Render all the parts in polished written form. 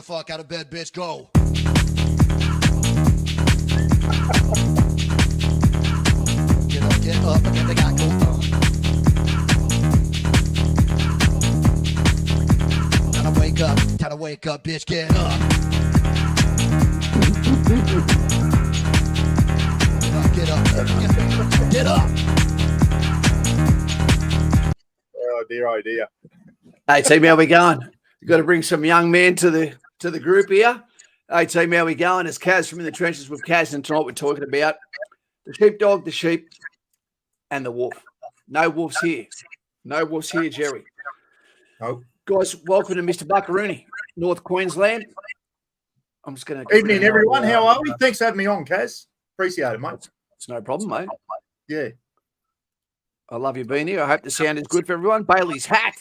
fuck out of bed, bitch. Go. Get up, get the guy go. Time to wake up, bitch. Get up. Get up. Oh dear. Hey team, how we going? You've got to bring some young men to the group here. Hey team, how we going? It's Kaz from In the Trenches with Kaz, and tonight we're talking about the sheepdog, the sheep, and the wolf. No wolves here. No wolves here, Jerry. Oh. Guys, welcome to Mr. Buckaroony, North Queensland. I'm just going to... Evening, everyone. How are we? Thanks for having me on, Kaz. Appreciate it, mate. It's no problem, mate. Yeah. I love you being here. I hope the sound is good for everyone. Bailey's hat.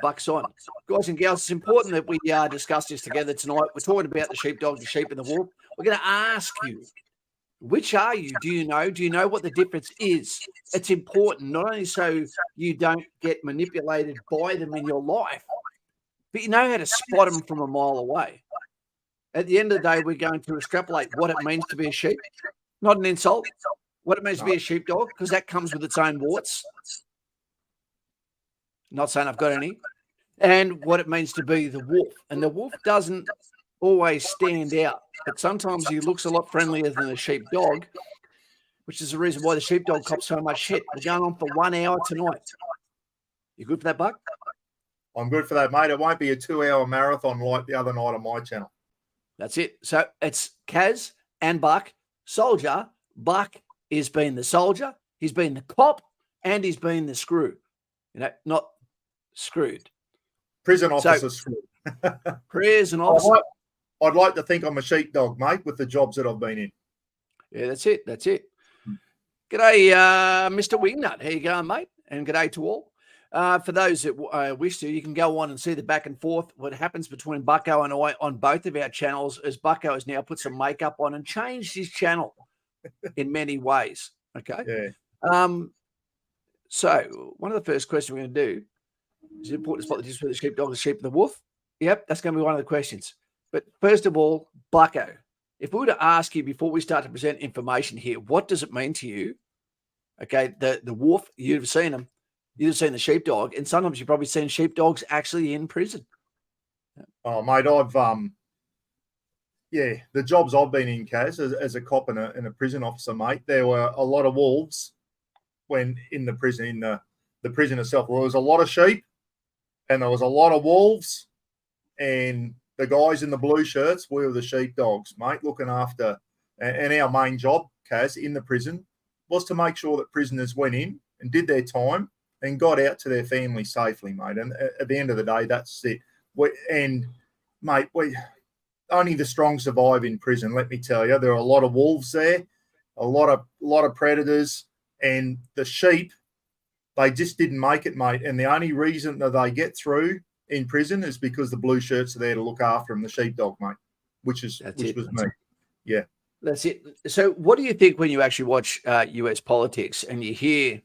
Buck's on. Guys and gals, it's important that we discuss this together tonight. We're talking about the sheepdog, the sheep, and the wolf. We're going to ask you, which are you? Do you know? Do you know what the difference is? It's important, not only so you don't get manipulated by them in your life, but you know how to spot them from a mile away. At the end of the day, we're going to extrapolate what it means to be a sheep, not an insult, what it means to be a sheepdog, because that comes with its own warts. Not saying I've got any. And what it means to be the wolf. And the wolf doesn't always stand out, but sometimes he looks a lot friendlier than the sheepdog, which is the reason why the sheepdog cops so much shit. We're going on for 1 hour tonight. You good for that, Buck? I'm good for that, mate. It won't be a 2-hour marathon like the other night on my channel. That's it. So it's Kaz and Buck. Soldier. Buck has been the soldier. He's been the cop, and he's been the screw. You know, not screwed. Prison officer screwed. Prison officer. I'd like to think I'm a sheepdog, mate, with the jobs that I've been in. Yeah, that's it. That's it. G'day, Mr. Wingnut. How you going, mate? And g'day to all. For those that wish to, you can go on and see the back and forth. What happens between Bucko and I on both of our channels is Bucko has now put some makeup on and changed his channel in many ways. Okay. Yeah. So one of the first questions we're going to do is it important to spot the difference between the sheepdog, the sheep, and the wolf? Yep, that's going to be one of the questions. But first of all, Bucko, if we were to ask you before we start to present information here, what does it mean to you? Okay, the wolf, you've seen them. You've seen the sheepdog, and sometimes you've probably seen sheepdogs actually in prison. Oh, mate, I've the jobs I've been in, Kaz, as a cop and a prison officer, mate, there were a lot of wolves when in the prison, the prison itself. Well, there was a lot of sheep, and there was a lot of wolves, and the guys in the blue shirts, we were the sheepdogs, mate, looking after. And our main job, Kaz, in the prison was to make sure that prisoners went in and did their time and got out to their family safely, mate. And at the end of the day, that's it. Only the strong survive in prison, let me tell you. There are a lot of wolves there, a lot of predators, and the sheep, they just didn't make it, mate. And the only reason that they get through in prison is because the blue shirts are there to look after them, the sheepdog, mate, which was me. Yeah. That's it. So what do you think when you actually watch US politics and you hear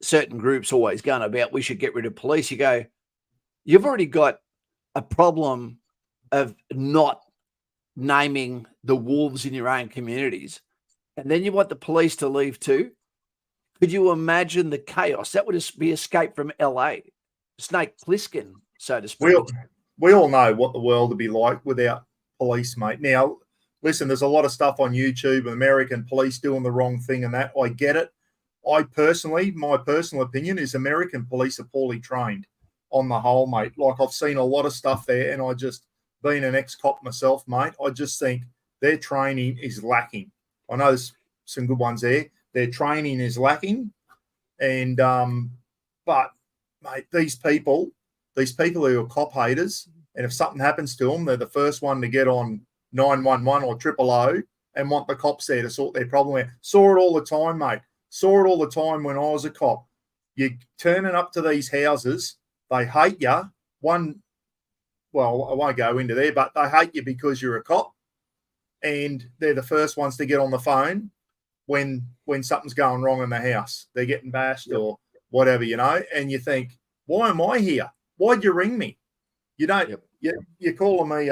certain groups always going about we should get rid of police? You go, you've already got a problem of not naming the wolves in your own communities, and then you want the police to leave too? Could you imagine the chaos? That would be escape from LA. Snake Plissken, so to speak. We all know what the world would be like without police, mate. Now, listen, there's a lot of stuff on YouTube, American police doing the wrong thing and that. I get it. My personal opinion is American police are poorly trained on the whole, mate. Like, I've seen a lot of stuff there, and being an ex-cop myself, mate, I just think their training is lacking. I know there's some good ones there. Their training is lacking. And, but, mate, these people who are cop haters, and if something happens to them, they're the first one to get on 911 or 000 and want the cops there to sort their problem out. Saw it all the time, mate. Saw it all the time when I was a cop. You're turning up to these houses. They hate you. Well, I won't go into there, but they hate you because you're a cop, and they're the first ones to get on the phone when something's going wrong in the house. They're getting bashed or whatever, and you think, why am I here? Why'd you ring me? You don't you're calling me,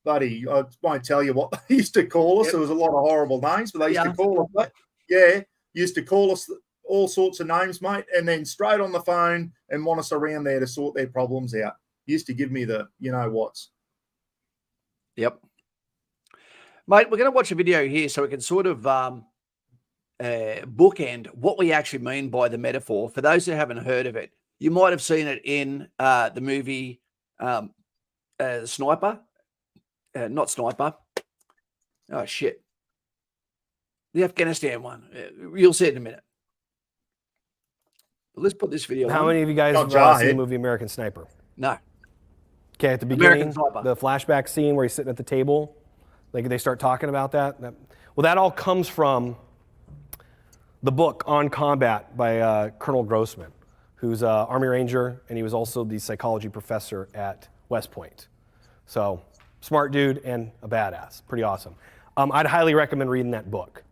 buddy. I won't tell you what they used to call us. Yep. There was a lot of horrible names, but they used Yeah. to call us. Yeah, used to call us all sorts of names, mate, and then straight on the phone and want us around there to sort their problems out. Used to give me the, you know what's. Yep. Mate, we're going to watch a video here so we can sort of bookend what we actually mean by the metaphor. For those who haven't heard of it, you might have seen it in the movie Sniper. Not Sniper. Oh, shit. The Afghanistan one. You'll see it in a minute. Let's put this video How on. many of you guys Not have seen the Jarhead. movie American Sniper? No. Okay, at the American beginning, Sniper. the flashback scene where he's sitting at the table, like they start talking about that. Well, that all comes from the book On Combat by Colonel Grossman, who's an Army Ranger, and he was also the psychology professor at West Point. So, smart dude and a badass. Pretty awesome. I'd highly recommend reading that book.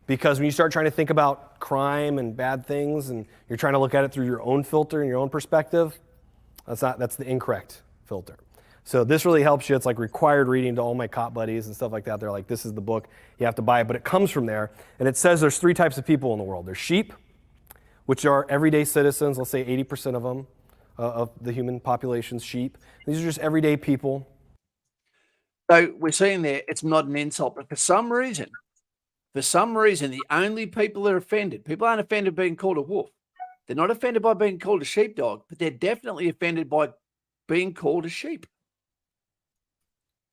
Because when you start trying to think about crime and bad things, and you're trying to look at it through your own filter and your own perspective, that's the incorrect filter. So this really helps you. It's like required reading to all my cop buddies and stuff like that. They're like, this is the book, you have to buy it. But it comes from there, and it says there's 3 types of people in the world. There's sheep, which are everyday citizens. Let's say 80% of them, of the human population's sheep. These are just everyday people. So we're seeing there, it's not an insult, but for some reason, the only people that are offended, people aren't offended being called a wolf. They're not offended by being called a sheepdog, but they're definitely offended by being called a sheep.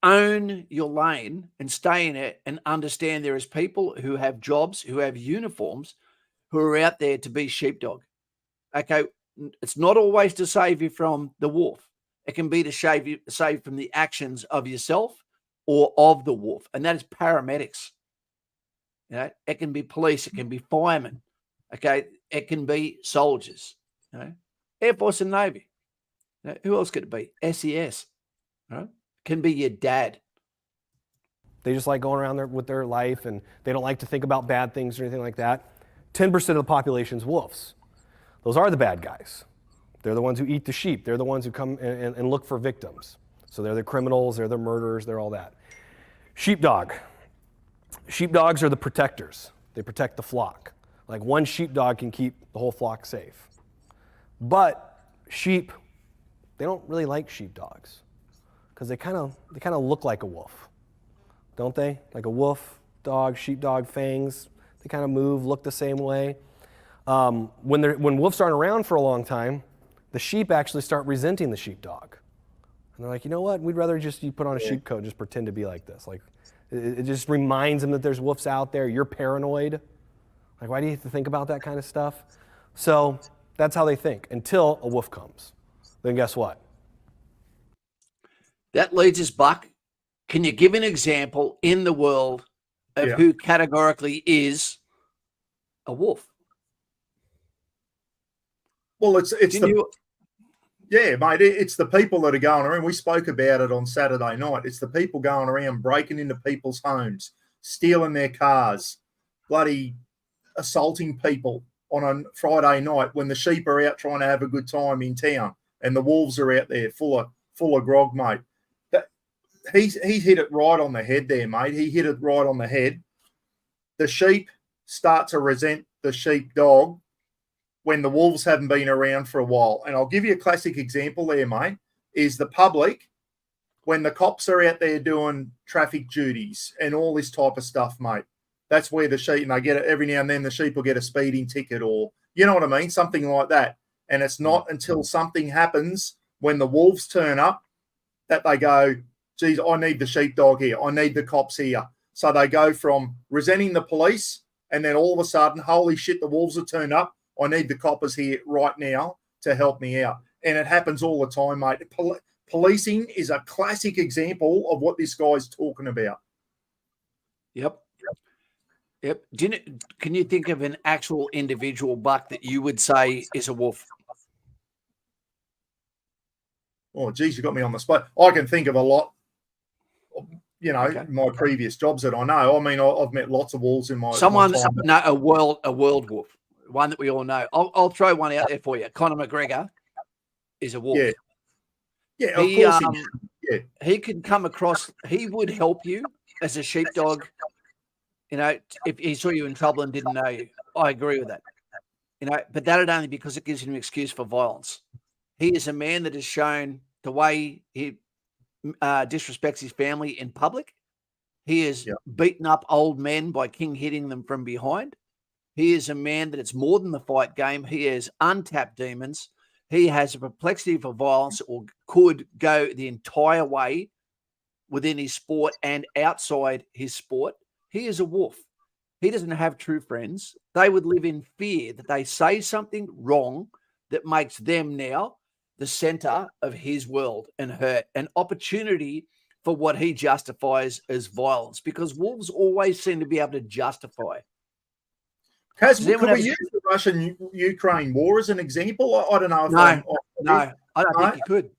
Own your lane and stay in it and understand there is people who have jobs, who have uniforms, who are out there to be sheepdog. Okay, it's not always to save you from the wolf. It can be to save from the actions of yourself or of the wolf, and that is paramedics. You know, it can be police, it can be firemen, okay, it can be soldiers, you know, Air Force and Navy. You know, who else could it be? SES, right? Can be your dad. They just like going around there with their life, and they don't like to think about bad things or anything like that. 10% of the population's wolves. Those are the bad guys. They're the ones who eat the sheep. They're the ones who come and look for victims. So they're the criminals, they're the murderers, they're all that. Sheepdog. Sheepdogs are the protectors. They protect the flock. Like one sheepdog can keep the whole flock safe. But sheep, they don't really like sheepdogs because they kind of look like a wolf, don't they? Like a wolf, dog, sheepdog, fangs. They kind of move, look the same way. When wolves aren't around for a long time, the sheep actually start resenting the sheepdog. And they're like, you know what? We'd rather just you put on a sheep coat and just pretend to be like this. Like, it just reminds them that there's wolves out there. You're paranoid. Like, why do you have to think about that kind of stuff? So that's how they think until a wolf comes. Then guess what? That leads us, Buck. Can you give an example in the world of who categorically is a wolf? Well, it's mate, it's the people that are going around. We spoke about it on Saturday night. It's the people going around breaking into people's homes, stealing their cars, bloody assaulting people on a Friday night when the sheep are out trying to have a good time in town and the wolves are out there full of grog, mate. He hit it right on the head there, mate. He hit it right on the head. The sheep start to resent the sheepdog when the wolves haven't been around for a while. And I'll give you a classic example there, mate, is the public when the cops are out there doing traffic duties and all this type of stuff, mate. That's where the sheep, and they get it every now and then, the sheep will get a speeding ticket or, you know what I mean, something like that. And it's not until something happens when the wolves turn up that they go, geez, I need the sheepdog here. I need the cops here. So they go from resenting the police and then all of a sudden, holy shit, the wolves have turned up. I need the coppers here right now to help me out. And it happens all the time, mate. Policing is a classic example of what this guy's talking about. Yep. Can you think of an actual individual, Buck, that you would say is a wolf? Oh, geez, you got me on the spot. I can think of a lot. You know, my previous jobs that I know. I mean, I've met lots of wolves in my time. A world wolf, one that we all know. I'll throw one out there for you. Conor McGregor is a wolf. Yeah. Yeah, of He, course. Yeah, he can come across, he would help you as a sheepdog, if he saw you in trouble and didn't know you. I agree with that. But that'd only because it gives him an excuse for violence. He is a man that has shown the way he disrespects his family in public. He has beaten up old men by king hitting them from behind. He is a man that it's more than the fight game. He has untapped demons. He has a perplexity for violence, or could go the entire way within his sport and outside his sport. He is a wolf. He doesn't have true friends. They would live in fear that they say something wrong that makes them now the center of his world and hurt, an opportunity for what he justifies as violence, because wolves always seem to be able to justify. Could we use the Russian-Ukraine war as an example? I don't know. If no, I don't think you could,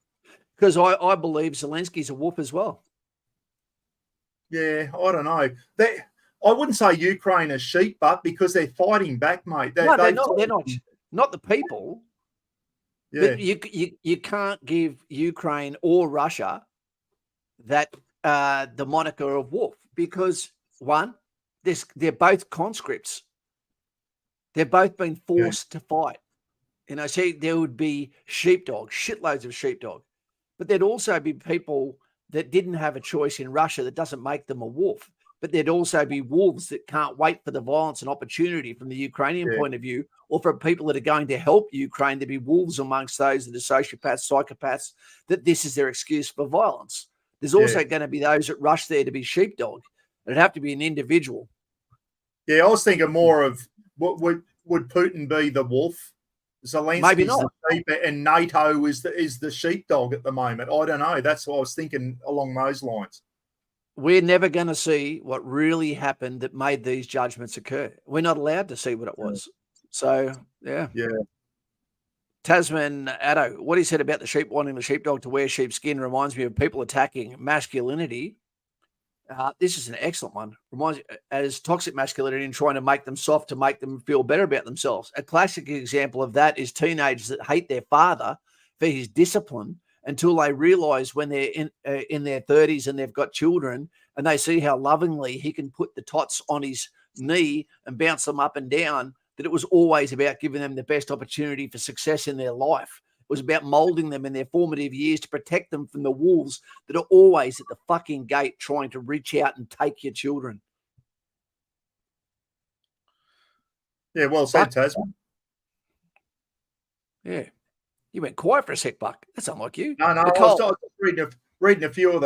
because I believe Zelensky's a wolf as well. Yeah, I don't know. I wouldn't say Ukraine is sheep, but because they're fighting back, mate. They're not the people. Yeah. But you can't give Ukraine or Russia that the moniker of wolf, because one, they're both conscripts. They've both been forced to fight. See, there would be sheepdog, shitloads of sheepdog, but there'd also be people that didn't have a choice in Russia. That doesn't make them a wolf. But there'd also be wolves that can't wait for the violence and opportunity from the Ukrainian point of view, or for people that are going to help Ukraine. There'd be wolves amongst those that are sociopaths, psychopaths, that this is their excuse for violence. There's also going to be those that rush there to be sheepdog. It'd have to be an individual. Yeah, I was thinking more of would Putin be the wolf? Zelensky's Maybe not. The sheep, and NATO is the sheepdog at the moment. I don't know. That's what I was thinking along those lines. We're never going to see what really happened that made these judgments occur. We're not allowed to see what it was. So, yeah. Tasman Addo, what he said about the sheep wanting the sheepdog to wear sheepskin reminds me of people attacking masculinity. This is an excellent one. Reminds as toxic masculinity and trying to make them soft to make them feel better about themselves. A classic example of that is teenagers that hate their father for his discipline, until they realize when they're in their 30s and they've got children, and they see how lovingly he can put the tots on his knee and bounce them up and down, that it was always about giving them the best opportunity for success in their life. It was about molding them in their formative years to protect them from the wolves that are always at the fucking gate trying to reach out and take your children. Yeah, well said, Tasman. Yeah. You went quiet for a sec, Buck. That's unlike you. No, I was just reading a few of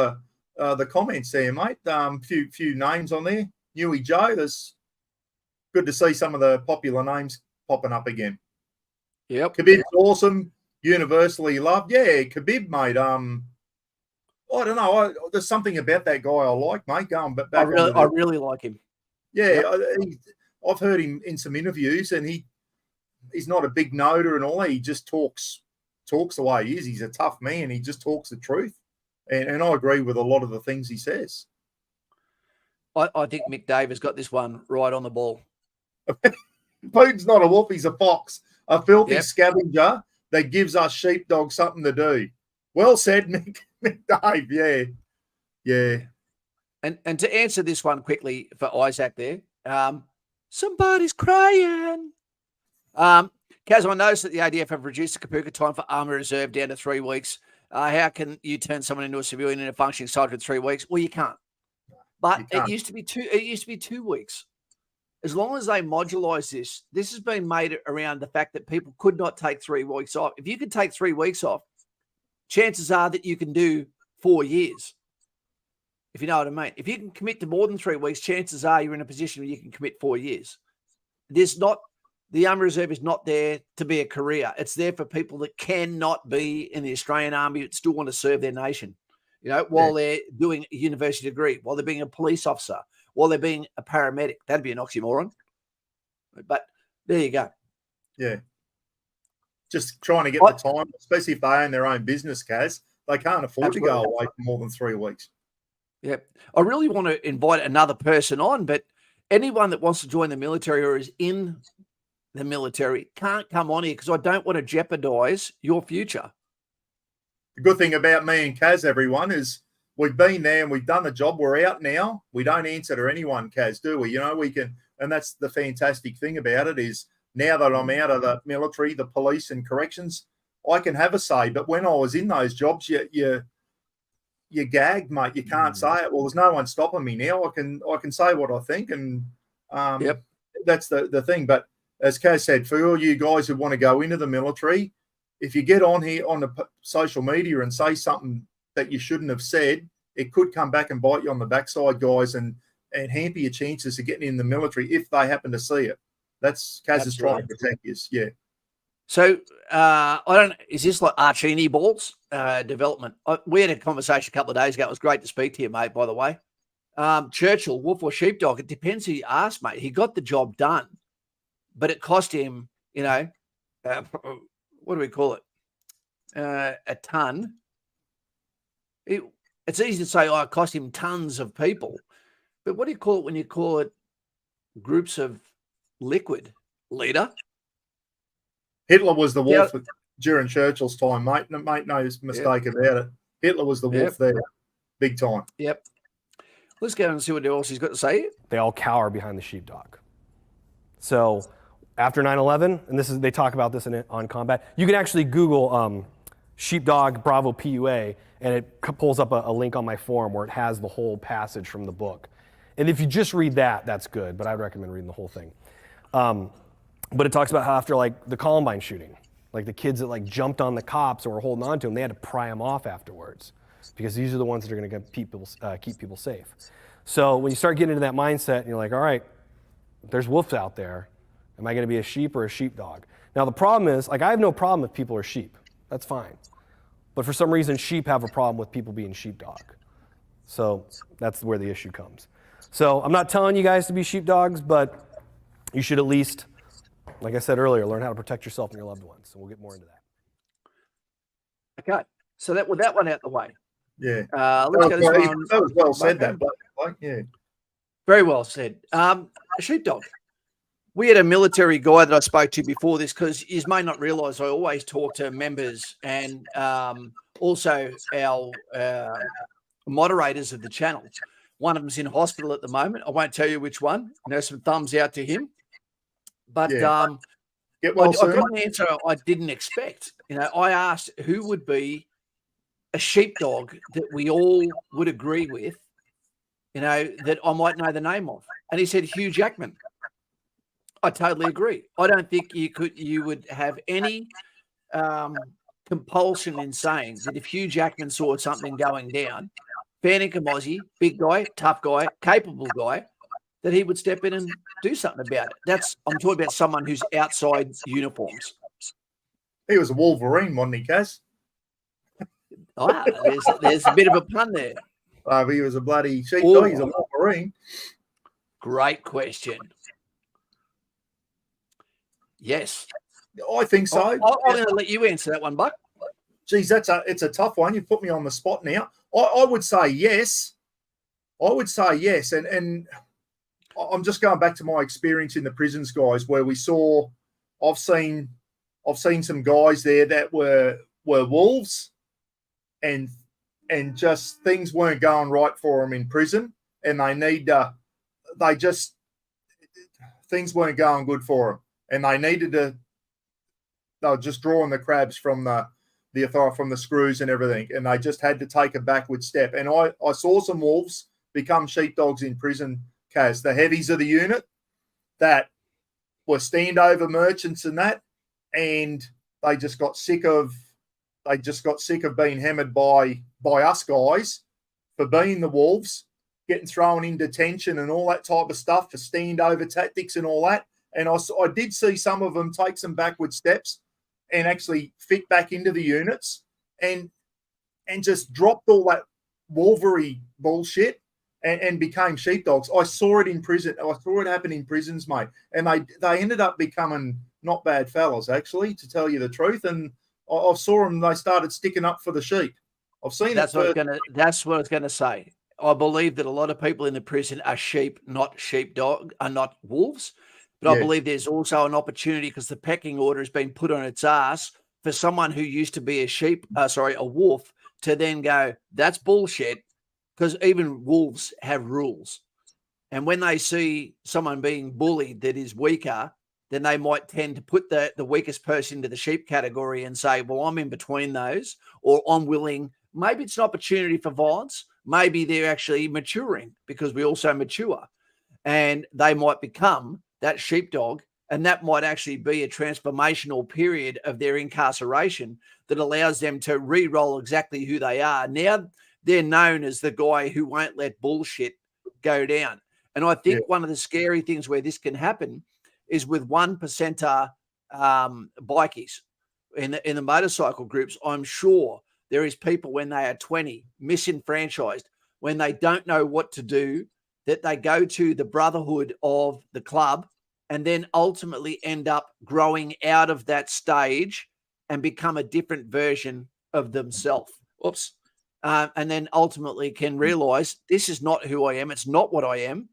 the comments there, mate. Few names on there. Newy Joe. There's good to see some of the popular names popping up again. Yep. Khabib's awesome, universally loved. Yeah, Khabib, mate. I don't know. There's something about that guy I like, mate. Going back. I really like him. Yeah, I've heard him in some interviews, and he's not a big noter and all that. He just talks the way he is. He's a tough man. He just talks the truth. And I agree with a lot of the things he says. I think Mick Davis got this one right on the ball. Putin's not a wolf. He's a fox, a filthy scavenger that gives us sheepdogs something to do. Well said, Mick Dave. Yeah. And to answer this one quickly for Isaac there, somebody's crying. Kaz, I noticed that the ADF have reduced the Kapuka time for army reserve down to 3 weeks. How can you turn someone into a civilian in a functioning soldier in 3 weeks? Well, you can't. But it used to be 2 weeks. As long as they modulise this has been made around the fact that people could not take 3 weeks off. If you could take 3 weeks off, chances are that you can do 4 years. If you know what I mean. If you can commit to more than 3 weeks, chances are you're in a position where you can commit 4 years. The Army Reserve is not there to be a career. It's there for people that cannot be in the Australian Army but still want to serve their nation, while they're doing a university degree, while they're being a police officer, while they're being a paramedic. That'd be an oxymoron. But there you go. Yeah. Just trying to get the time, especially if they own their own business, Kaz. They can't afford to go away for more than 3 weeks. Yeah. I really want to invite another person on, but anyone that wants to join the military or is in the military can't come on here because I don't want to jeopardize your future. The good thing about me and Kaz, everyone, is we've been there and we've done the job. We're out now. We don't answer to anyone, Kaz, do we? You know, we can, and that's the fantastic thing about it is now that I'm out of the military, the police and corrections, I can have a say. But when I was in those jobs, you're gagged, mate. You can't say it. Well, there's no one stopping me now. I can say what I think, and that's the thing. But as Kaz said, for all you guys who want to go into the military, if you get on here on the social media and say something that you shouldn't have said, it could come back and bite you on the backside, guys, and hamper your chances of getting in the military if they happen to see it. That's Kaz is trying to protect you. Yeah. So is this like Archini balls development? We had a conversation a couple of days ago. It was great to speak to you, mate, by the way. Churchill, wolf or sheepdog, it depends who you ask, mate. He got the job done, but it cost him, what do we call it? A ton. It's easy to say, it cost him tons of people. But what do you call it when you call it groups of liquid? Leader? Hitler was the wolf during Churchill's time, mate. Make no mistake about it. Hitler was the wolf there, big time. Yep. Let's go and see what else he's got to say. They all cower behind the sheepdog. So after 9/11, and they talk about this on Combat, you can actually Google sheepdog Bravo PUA, and it pulls up a link on my forum where it has the whole passage from the book. And if you just read that, that's good, but I'd recommend reading the whole thing. But it talks about how after like the Columbine shooting, like the kids that like jumped on the cops or were holding on to them, they had to pry them off afterwards because these are the ones that are going to keep people safe. So when you start getting into that mindset and you're like, all right, there's wolves out there. Am I going to be a sheep or a sheepdog? Now the problem is, like, I have no problem if people are sheep. That's fine. But for some reason, sheep have a problem with people being sheepdog. So that's where the issue comes. So I'm not telling you guys to be sheepdogs, but you should at least, like I said earlier, learn how to protect yourself and your loved ones. So we'll get more into that. Okay. So with that one out the way. Yeah. Let's go this one. That was well said, that. Yeah. Very well said. A sheepdog. We had a military guy that I spoke to before this because you may not realise I always talk to members and also our moderators of the channel. One of them's in hospital at the moment. I won't tell you which one. Some thumbs out to him. But Get I well got an answer I didn't expect. I asked who would be a sheepdog that we all would agree with, that I might know the name of. And he said Hugh Jackman. I totally agree. I don't think you would have any compulsion in saying that if Hugh Jackman saw something going down, fair income Aussie, big guy, tough guy, capable guy, that he would step in and do something about it. I'm talking about someone who's outside uniforms. He was a Wolverine, wasn't he, Kaz? There's a bit of a pun there. He was a bloody sheepdog. He's a Wolverine. Great question. Yes. I think so. I'm going to let you answer that one, Buck. Geez, it's a tough one. You put me on the spot now. I would say yes. And I'm just going back to my experience in the prisons, guys, where I've seen some guys there that were wolves, and just things weren't going right for them in prison, and things weren't going good for them. And they were just drawing the crabs from the authority, from the screws and everything. And they just had to take a backward step. And I saw some wolves become sheepdogs in prison, Kaz. The heavies of the unit that were standover merchants and that. And they just got sick of being hammered by us guys for being the wolves, getting thrown in detention and all that type of stuff for standover tactics and all that. And I did see some of them take some backward steps and actually fit back into the units and just dropped all that wolvery bullshit and became sheepdogs. I saw it in prison. I saw it happen in prisons, mate. And they ended up becoming not bad fellas, actually, to tell you the truth. And I saw them, they started sticking up for the sheep. I've seen that's what I was going to say. I believe that a lot of people in the prison are sheep, not sheepdog, are not wolves. But I believe there's also an opportunity because the pecking order has been put on its ass for someone who used to be a wolf to then go, that's bullshit, because even wolves have rules. And when they see someone being bullied that is weaker, then they might tend to put the weakest person into the sheep category and say, well, I'm in between those, or I'm willing. Maybe it's an opportunity for violence. Maybe they're actually maturing, because we also mature, and they might become that sheepdog. And that might actually be a transformational period of their incarceration that allows them to re-roll exactly who they are. Now they're known as the guy who won't let bullshit go down. And I think one of the scary things where this can happen is with 1%er bikies in the motorcycle groups. I'm sure there is people when they are 20, misenfranchised, when they don't know what to do, that they go to the brotherhood of the club and then ultimately end up growing out of that stage and become a different version of themselves. Oops. And then ultimately can realize this is not who I am. It's not what I am.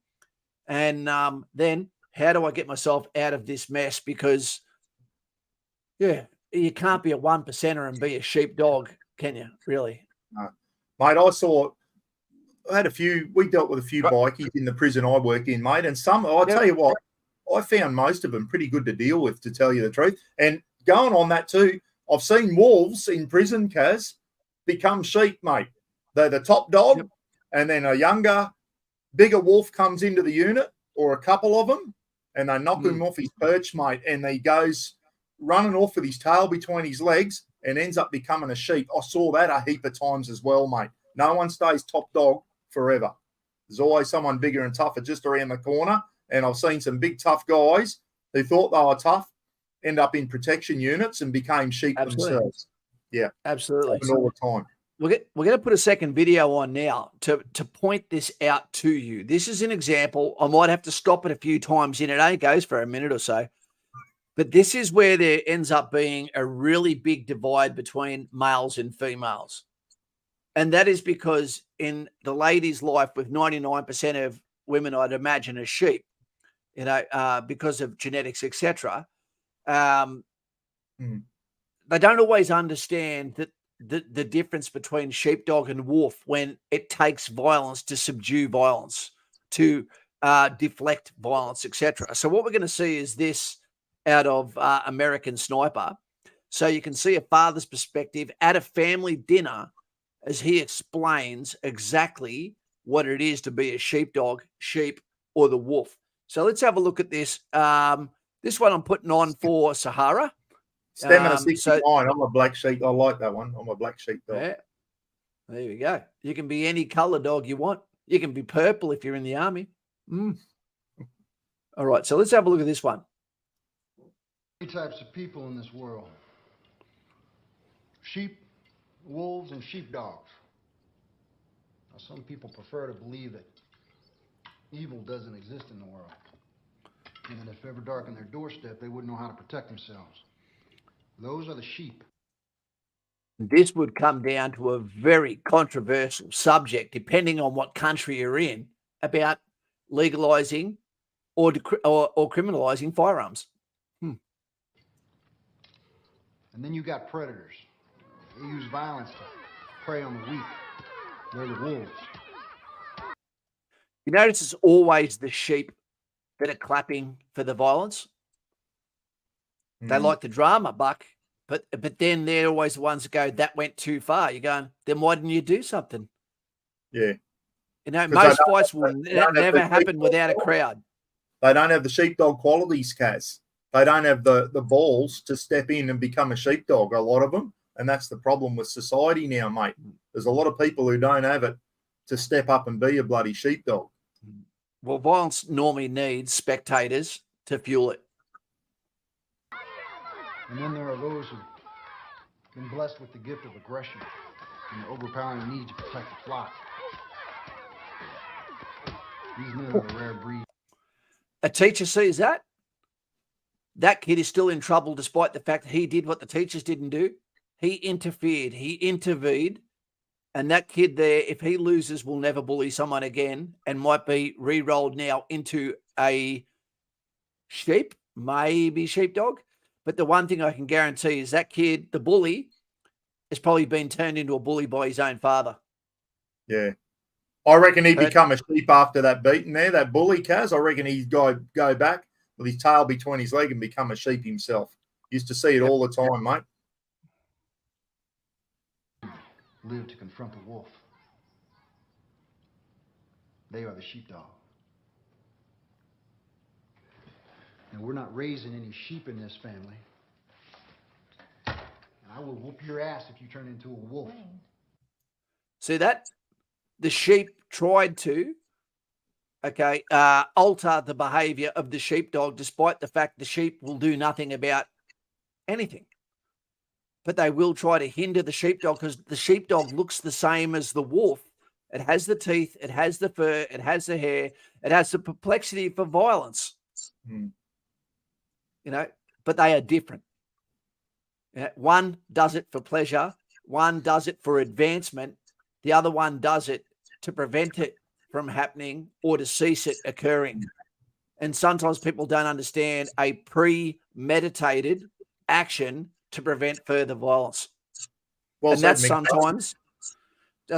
And then how do I get myself out of this mess? Because, you can't be a 1%er and be a sheepdog, can you? Really? No. Mate, we dealt with a few bikies in the prison I worked in, mate. And I'll tell you what, I found most of them pretty good to deal with, to tell you the truth. And going on that too, I've seen wolves in prison, Kaz, become sheep, mate. They're the top dog, and then a younger, bigger wolf comes into the unit, or a couple of them, and they knock him off his perch, mate, and he goes running off with his tail between his legs and ends up becoming a sheep. I saw that a heap of times as well, mate. No one stays top dog forever. There's always someone bigger and tougher just around the corner. And I've seen some big, tough guys who thought they were tough end up in protection units and became sheep themselves. Yeah, absolutely. All the time. We're going to put a second video on now to point this out to you. This is an example. I might have to stop it a few times in. It only goes for a minute or so. But this is where there ends up being a really big divide between males and females. And that is because in the lady's life, with 99% of women, I'd imagine, are sheep, because of genetics, etc. They don't always understand that the difference between sheepdog and wolf when it takes violence to subdue violence, to deflect violence, etc. So what we're going to see is this out of American Sniper. So you can see a father's perspective at a family dinner as he explains exactly what it is to be a sheepdog, sheep, or the wolf. So let's have a look at this. This one I'm putting on for Sahara. Stamina 69. I'm a black sheep. I like that one. I'm a black sheep dog. Yeah. There you go. You can be any color dog you want. You can be purple if you're in the army. All right. So let's have a look at this one. Three types of people in this world: sheep, wolves, and sheepdogs. Now, some people prefer to believe that evil doesn't exist in the world, and that if ever darkened their doorstep, they wouldn't know how to protect themselves. Those are the sheep. This would come down to a very controversial subject, depending on what country you're in, about legalizing or criminalizing firearms. And then you got predators. They use violence to prey on the weak. They're the wolves. You notice it's always the sheep that are clapping for the violence. They like the drama, Buck, but then they're always the ones that go, that went too far. You're going, then why didn't you do something? Yeah. Most fights will never happen without a crowd. They don't have the sheepdog qualities, Kaz. They don't have the balls to step in and become a sheepdog, a lot of them. And that's the problem with society now, mate. There's a lot of people who don't have it to step up and be a bloody sheepdog. Well, violence normally needs spectators to fuel it. And then there are those who've been blessed with the gift of aggression and the overpowering need to protect the flock. These men are the rare breed. A teacher sees that. That kid is still in trouble despite the fact that he did what the teachers didn't do. He interfered. He intervened. And that kid there, if he loses, will never bully someone again and might be re-rolled now into a sheep, maybe sheepdog. But the one thing I can guarantee is that kid, the bully, has probably been turned into a bully by his own father. Yeah. I reckon he'd But- become a sheep after that beating there, that bully, Kaz. I reckon he'd go back with his tail between his leg and become a sheep himself. Used to see it all the time, mate. Live to confront the wolf. They are the sheepdog. And we're not raising any sheep in this family. And I will whoop your ass if you turn into a wolf. See that? The sheep tried to, alter the behavior of the sheepdog, despite the fact the sheep will do nothing about anything. But they will try to hinder the sheepdog because the sheepdog looks the same as the wolf. It has the teeth, it has the fur, it has the hair, it has the perplexity for violence. Mm. You know, but they are different. One does it for pleasure, one does it for advancement, the other one does it to prevent it from happening or to cease it occurring. And sometimes people don't understand a premeditated action to prevent further violence. Well And said, that's Mick.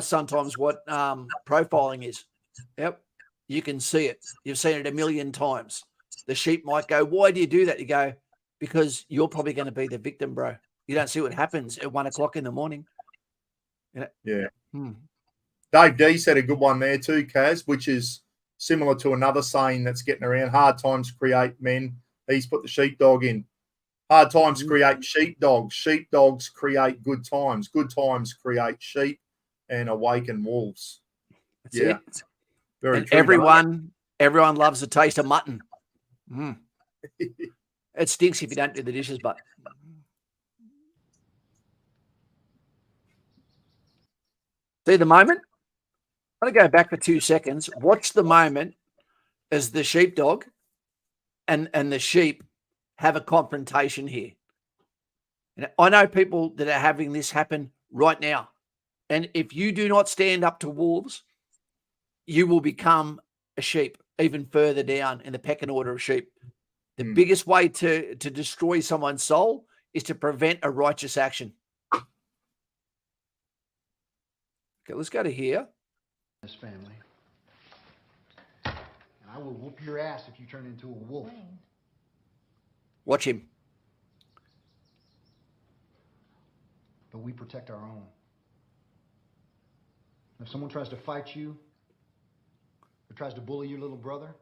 sometimes what profiling is. Yep. You can see it. You've seen it a million times. The sheep might go, why do you do that? You go, because you're probably going to be the victim, bro. You don't see what happens at 1 o'clock in the morning. You know? Yeah. Hmm. Dave D said a good one there too, Kaz, which is similar to another saying that's getting around. Hard times create men. He's put the sheepdog in. Hard times create sheepdogs. Sheepdogs create good times. Good times create sheep and awaken wolves. That's Yeah. it. Very And true. everyone loves a taste of mutton. Mm. It stinks if you don't do the dishes, but see the moment? I'm going to go back for 2 seconds. Watch the moment as the sheepdog and the sheep have a confrontation here. And I know people that are having this happen right now. And if you do not stand up to wolves, you will become a sheep even further down in the pecking order of sheep. The biggest way to destroy someone's soul is to prevent a righteous action. Okay, let's go to here. This family. And I will whoop your ass if you turn into a wolf. Watch him. But we protect our own. If someone tries to fight you or tries to bully your little brother,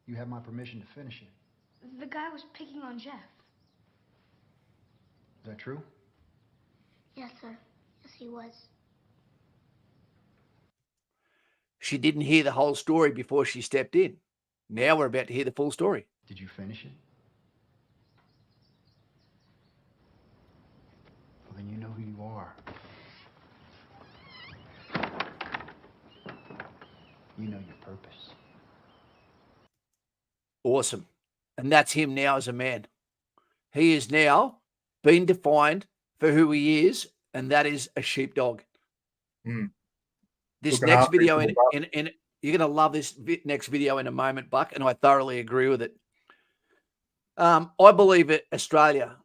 you have my permission to finish it. The guy was picking on Jeff. Is that true? Yes, sir. Yes, he was. She didn't hear the whole story before she stepped in. Now we're about to hear the full story. Did you finish it? Well, then you know who you are. You know your purpose. Awesome. And that's him now as a man. He is now been defined for who he is, and that is a sheepdog. This Looking next after video, his in you're going to love this next video in a moment, Buck, and I thoroughly agree with it. I believe that Australia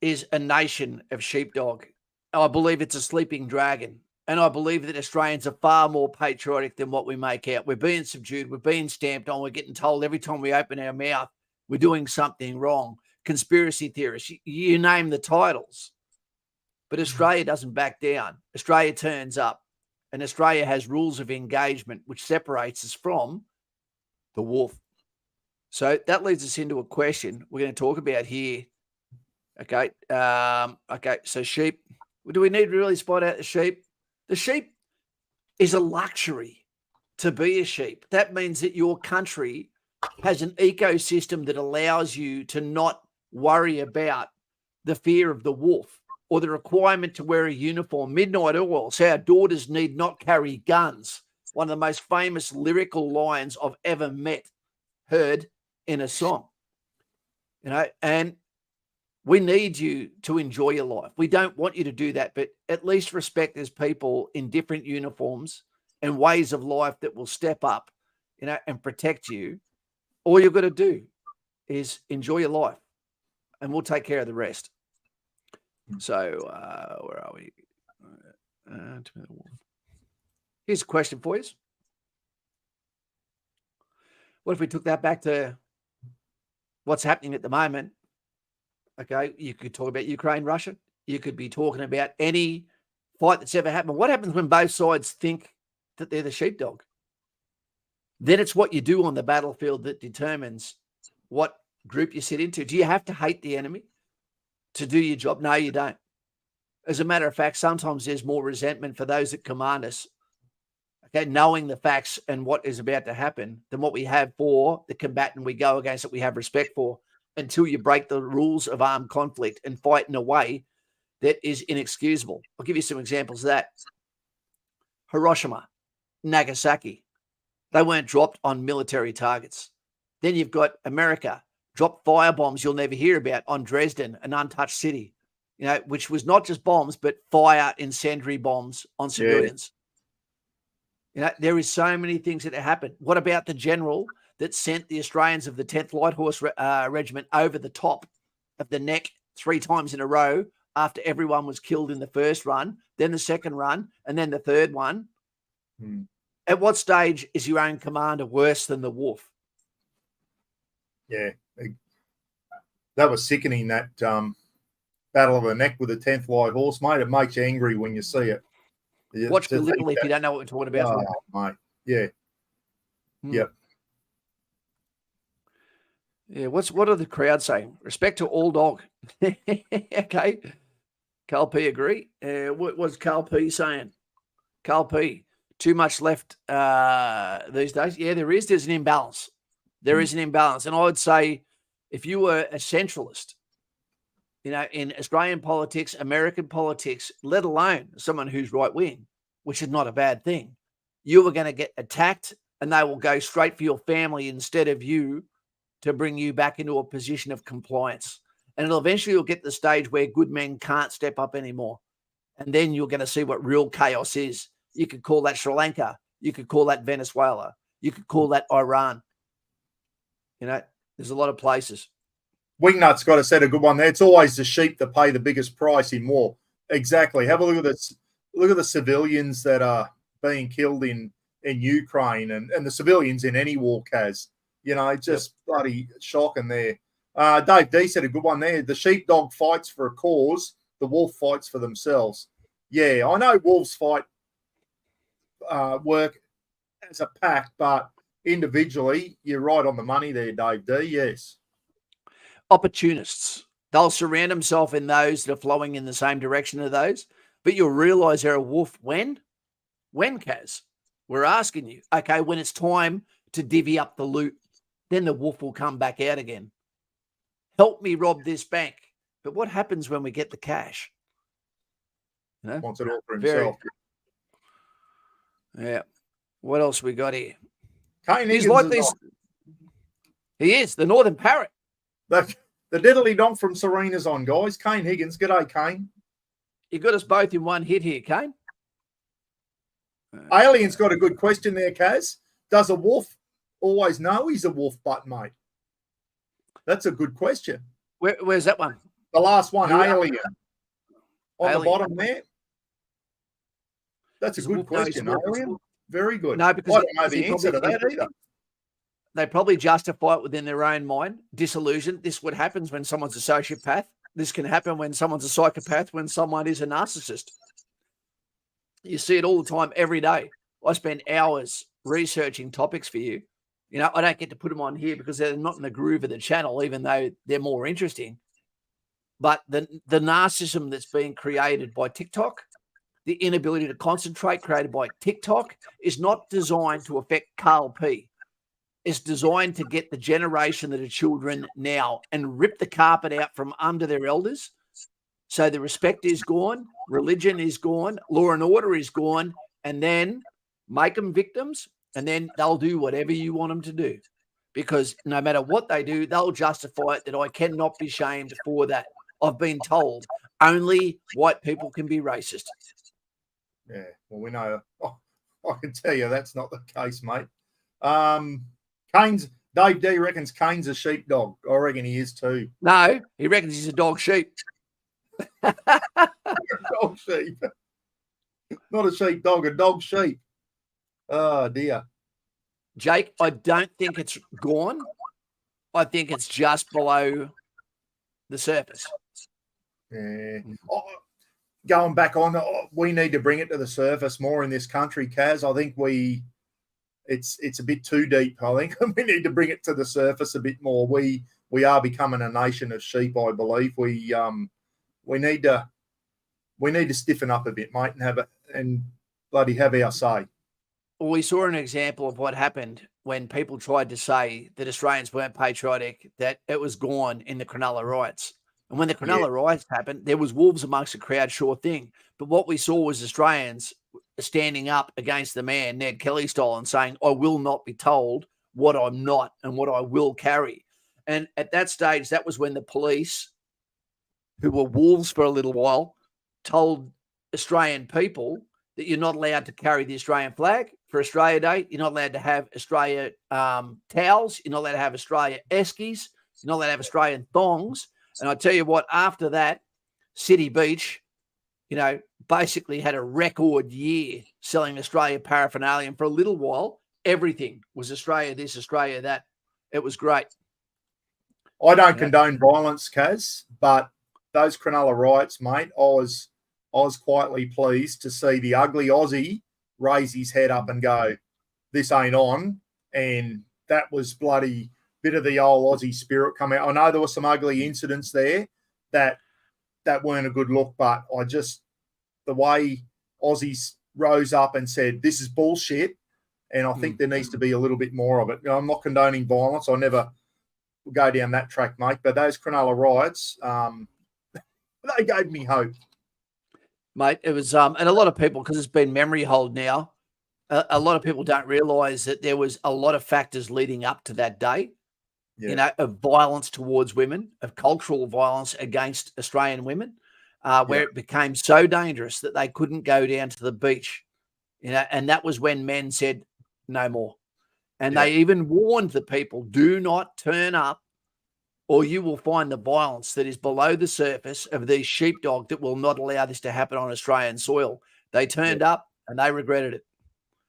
is a nation of sheepdog. I believe it's a sleeping dragon. And I believe that Australians are far more patriotic than what we make out. We're being subdued. We're being stamped on. We're getting told every time we open our mouth, we're doing something wrong. Conspiracy theorists, you name the titles. But Australia doesn't back down. Australia turns up. And Australia has rules of engagement, which separates us from the wolf. So that leads us into a question we're going to talk about here. Okay. So sheep. Do we need to really spot out the sheep? The sheep is a luxury to be a sheep. That means that your country has an ecosystem that allows you to not worry about the fear of the wolf or the requirement to wear a uniform. Midnight Oil, so our daughters need not carry guns. One of the most famous lyrical lines I've ever heard in a song. You know, and we need you to enjoy your life. We don't want you to do that, but at least respect there's people in different uniforms and ways of life that will step up, you know, and protect you. All you've got to do is enjoy your life. and we'll take care of the rest. So where are we? Here's a question for you. What if we took that back to what's happening at the moment? Okay, you could talk about Ukraine, Russia. You could be talking about any fight that's ever happened. What happens when both sides think that they're the sheepdog? Then it's what you do on the battlefield that determines what group you sit into. Do you have to hate the enemy to do your job? No, you don't. As a matter of fact, sometimes there's more resentment for those that command us, okay, knowing the facts and what is about to happen than what we have for the combatant we go against that we have respect for, until you break the rules of armed conflict and fight in a way that is inexcusable. I'll give you some examples of that. Hiroshima, Nagasaki, they weren't dropped on military targets. Then you've got America, dropped firebombs you'll never hear about on Dresden, an untouched city, which was not just bombs, but fire incendiary bombs on civilians. There is so many things that have happened. What about the general that sent the Australians of the 10th Light Horse Regiment over the top of the neck 3 times in a row after everyone was killed in the first run, then the second run, and then the third one? At what stage is your own commander worse than the wolf? Yeah, that was sickening, that Battle of the Neck with the 10th Light Horse, mate. It makes you angry when you see it. Watch Gallipoli if you don't know what we're talking about. Mate. Yeah. Yep. Yeah, what are the crowd saying? Respect to all dog. Okay. Carl P agree. What was Carl P saying? Carl P, too much left these days. Yeah, there is. There's an imbalance. There is an imbalance. And I would say if you were a centralist, in Australian politics, American politics, let alone someone who's right-wing, which is not a bad thing, you were going to get attacked and they will go straight for your family instead of you to bring you back into a position of compliance. And it'll eventually you'll get to the stage where good men can't step up anymore. And then you're going to see what real chaos is. You could call that Sri Lanka. You could call that Venezuela. You could call that Iran. There's a lot of places. Wingnut's got to set a good one there. It's always the sheep that pay the biggest price in war. Exactly. Have a look at this. Look at the civilians that are being killed in Ukraine and the civilians in any war, Kaz. Just bloody shocking there. Dave D said a good one there. The sheepdog fights for a cause. The wolf fights for themselves. Yeah, I know wolves fight work as a pack, but individually, you're right on the money there, Dave D. Yes. Opportunists. They'll surround themselves in those that are flowing in the same direction of those. But you'll realize they're a wolf when? When, Kaz? We're asking you. Okay, when it's time to divvy up the loot, then the wolf will come back out again. Help me rob this bank. But what happens when we get the cash? Wants it all for himself. Yeah. What else we got here? Kane He's Higgins like this. He is the Northern Parrot. The diddly donk from Serena's on, guys. Kane Higgins. G'day, Kane. You got us both in one hit here, Kane. Alien's got a good question there, Kaz. Does a wolf always know he's a wolf butt, mate? That's a good question. Where's that one? The last one, Alien. On Alien. the bottom there. That's a good question, Alien. Very good. No, because I don't know the answer to that either. They probably justify it within their own mind. Disillusion. This is what happens when someone's a sociopath. This can happen when someone's a psychopath, when someone is a narcissist. You see it all the time, every day. I spend hours researching topics for you. I don't get to put them on here because they're not in the groove of the channel, even though they're more interesting. But the narcissism that's being created by TikTok, the inability to concentrate created by TikTok, is not designed to affect Carl P. It's designed to get the generation that are children now and rip the carpet out from under their elders. So the respect is gone, religion is gone, law and order is gone, and then make them victims, and then they'll do whatever you want them to do. Because no matter what they do, they'll justify it that I cannot be shamed for that. I've been told only white people can be racist. Yeah, well, we know. I can tell you that's not the case, mate. Dave D reckons Kane's a sheepdog. I reckon he is too. No, he reckons he's a dog sheep. Dog sheep. Not a sheepdog, a dog sheep. Oh, dear. Jake, I don't think it's gone. I think it's just below the surface. Yeah. Oh, going back on, we need to bring it to the surface more in this country, Kaz. I think it's a bit too deep. I think we need to bring it to the surface a bit more. We are becoming a nation of sheep, I believe. We need to stiffen up a bit, mate, and bloody have our say. Well, we saw an example of what happened when people tried to say that Australians weren't patriotic, that it was gone in the Cronulla riots. And when the Cronulla riots happened, there was wolves amongst the crowd, sure thing. But what we saw was Australians standing up against the man, Ned Kelly style, and saying, I will not be told what I'm not and what I will carry. And at that stage, that was when the police, who were wolves for a little while, told Australian people that you're not allowed to carry the Australian flag for Australia Day. You're not allowed to have Australia towels. You're not allowed to have Australia eskies. You're not allowed to have Australian thongs. And I tell you what, after that, City Beach, basically had a record year selling Australia paraphernalia. And for a little while, everything was Australia this, Australia that. It was great. I don't condone violence, Kaz, but those Cronulla riots, mate, I was quietly pleased to see the ugly Aussie raise his head up and go, this ain't on. And that was bloody bit of the old Aussie spirit come out. I know there were some ugly incidents there that weren't a good look, but the way Aussies rose up and said, this is bullshit, and I think there needs to be a little bit more of it. I'm not condoning violence. I never go down that track, mate, but those Cronulla riots, they gave me hope. Mate, it was, and a lot of people, because it's been memory hold now, a lot of people don't realise that there was a lot of factors leading up to that day, of violence towards women, of cultural violence against Australian women, where it became so dangerous that they couldn't go down to the beach, and that was when men said, no more. And they even warned the people, do not turn up or you will find the violence that is below the surface of these sheepdog that will not allow this to happen on Australian soil. They turned up and they regretted it.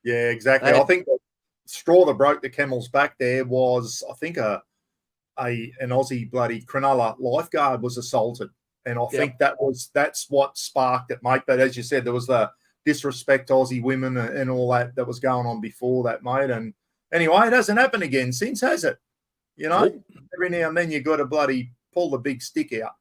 Yeah, exactly. I think the straw that broke the camel's back there was, I think, an Aussie bloody Cronulla lifeguard was assaulted. And I think that's what sparked it, mate. But as you said, there was the disrespect to Aussie women and all that was going on before that, mate. And anyway, it hasn't happened again since, has it? Every now and then you got to bloody pull the big stick out.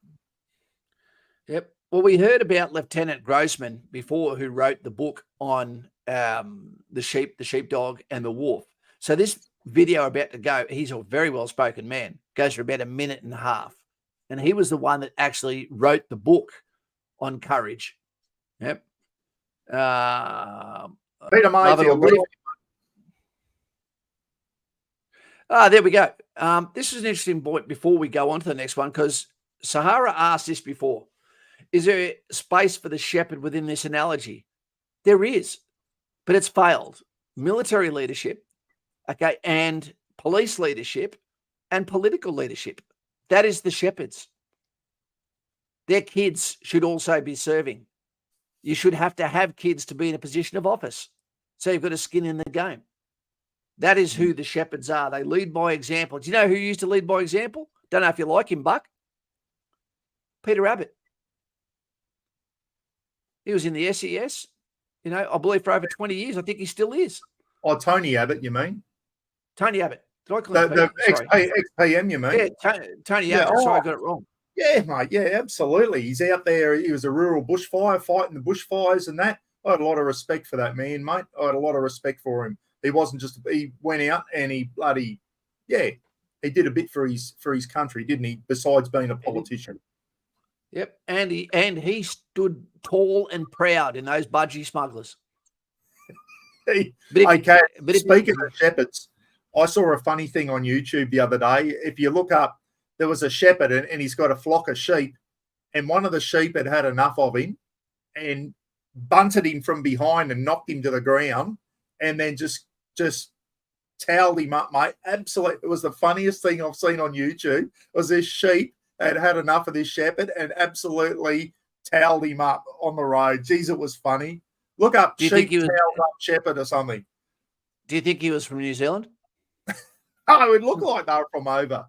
Yep. Well, we heard about Lieutenant Grossman before, who wrote the book on the sheepdog and the wolf. So this video about to go, he's a very well-spoken man, goes for about a minute and a half. And he was the one that actually wrote the book on courage. Yep. Peter Mayfield. There we go. This is an interesting point before we go on to the next one, because Sahara asked this before. Is there space for the shepherd within this analogy? There is, but it's failed. Military leadership, and police leadership and political leadership. That is the shepherds. Their kids should also be serving. You should have to have kids to be in a position of office. So you've got a skin in the game. That is who the shepherds are. They lead by example. Do you know who used to lead by example? Don't know if you like him, Buck. Peter Abbott. He was in the SES, I believe for over 20 years. I think he still is. Oh, Tony Abbott, you mean? Tony Abbott. Did I call him the Peter? XPM, you mean? Yeah, Tony Abbott. Sorry, I got it wrong. Yeah, mate. Yeah, absolutely. He's out there. He was a rural bushfire fighting the bushfires and that. I had a lot of respect for that man, mate. I had a lot of respect for him. He wasn't just, he went out and he bloody, he did a bit for his country, didn't he? Besides being a politician. Yep. And he stood tall and proud in those budgie smugglers. Speaking of shepherds, I saw a funny thing on YouTube the other day. If you look up, there was a shepherd and he's got a flock of sheep, and one of the sheep had enough of him and bunted him from behind and knocked him to the ground, and then just towelled him up, mate. Absolutely. It was the funniest thing I've seen on YouTube. Was this sheep had enough of this shepherd and absolutely towelled him up on the road. Jeez, it was funny. Look up sheep towelled up shepherd or something. Do you think he was from New Zealand? Oh, it looked like they were from over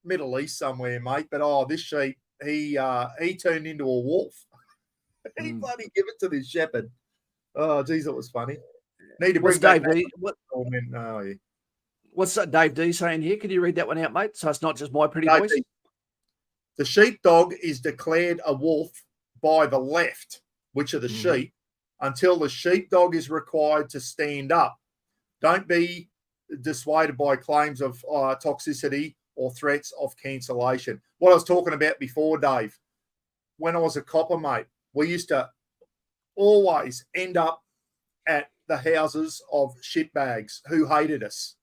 Middle East somewhere, mate. But this sheep, he turned into a wolf. He bloody give it to this shepherd. Oh, geez, it was funny. Need to bring Dave back D? What's Dave D saying here? Can you read that one out, mate? So it's not just my pretty voice. The sheepdog is declared a wolf by the left, which are the sheep, until the sheepdog is required to stand up. Don't be dissuaded by claims of toxicity or threats of cancellation. What I was talking about before, Dave, when I was a copper, mate, we used to always end up at the houses of shitbags who hated us.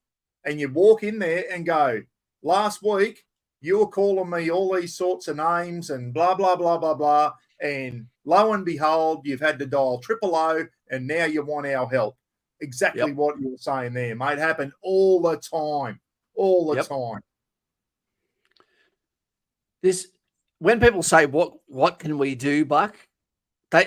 And you walk in there and go, last week, you were calling me all these sorts of names and blah, blah, blah, blah, blah. And lo and behold, you've had to dial 000 and now you want our help. Exactly what you were saying there, mate. Happened all the time. All the time. When people say, what can we do, Buck?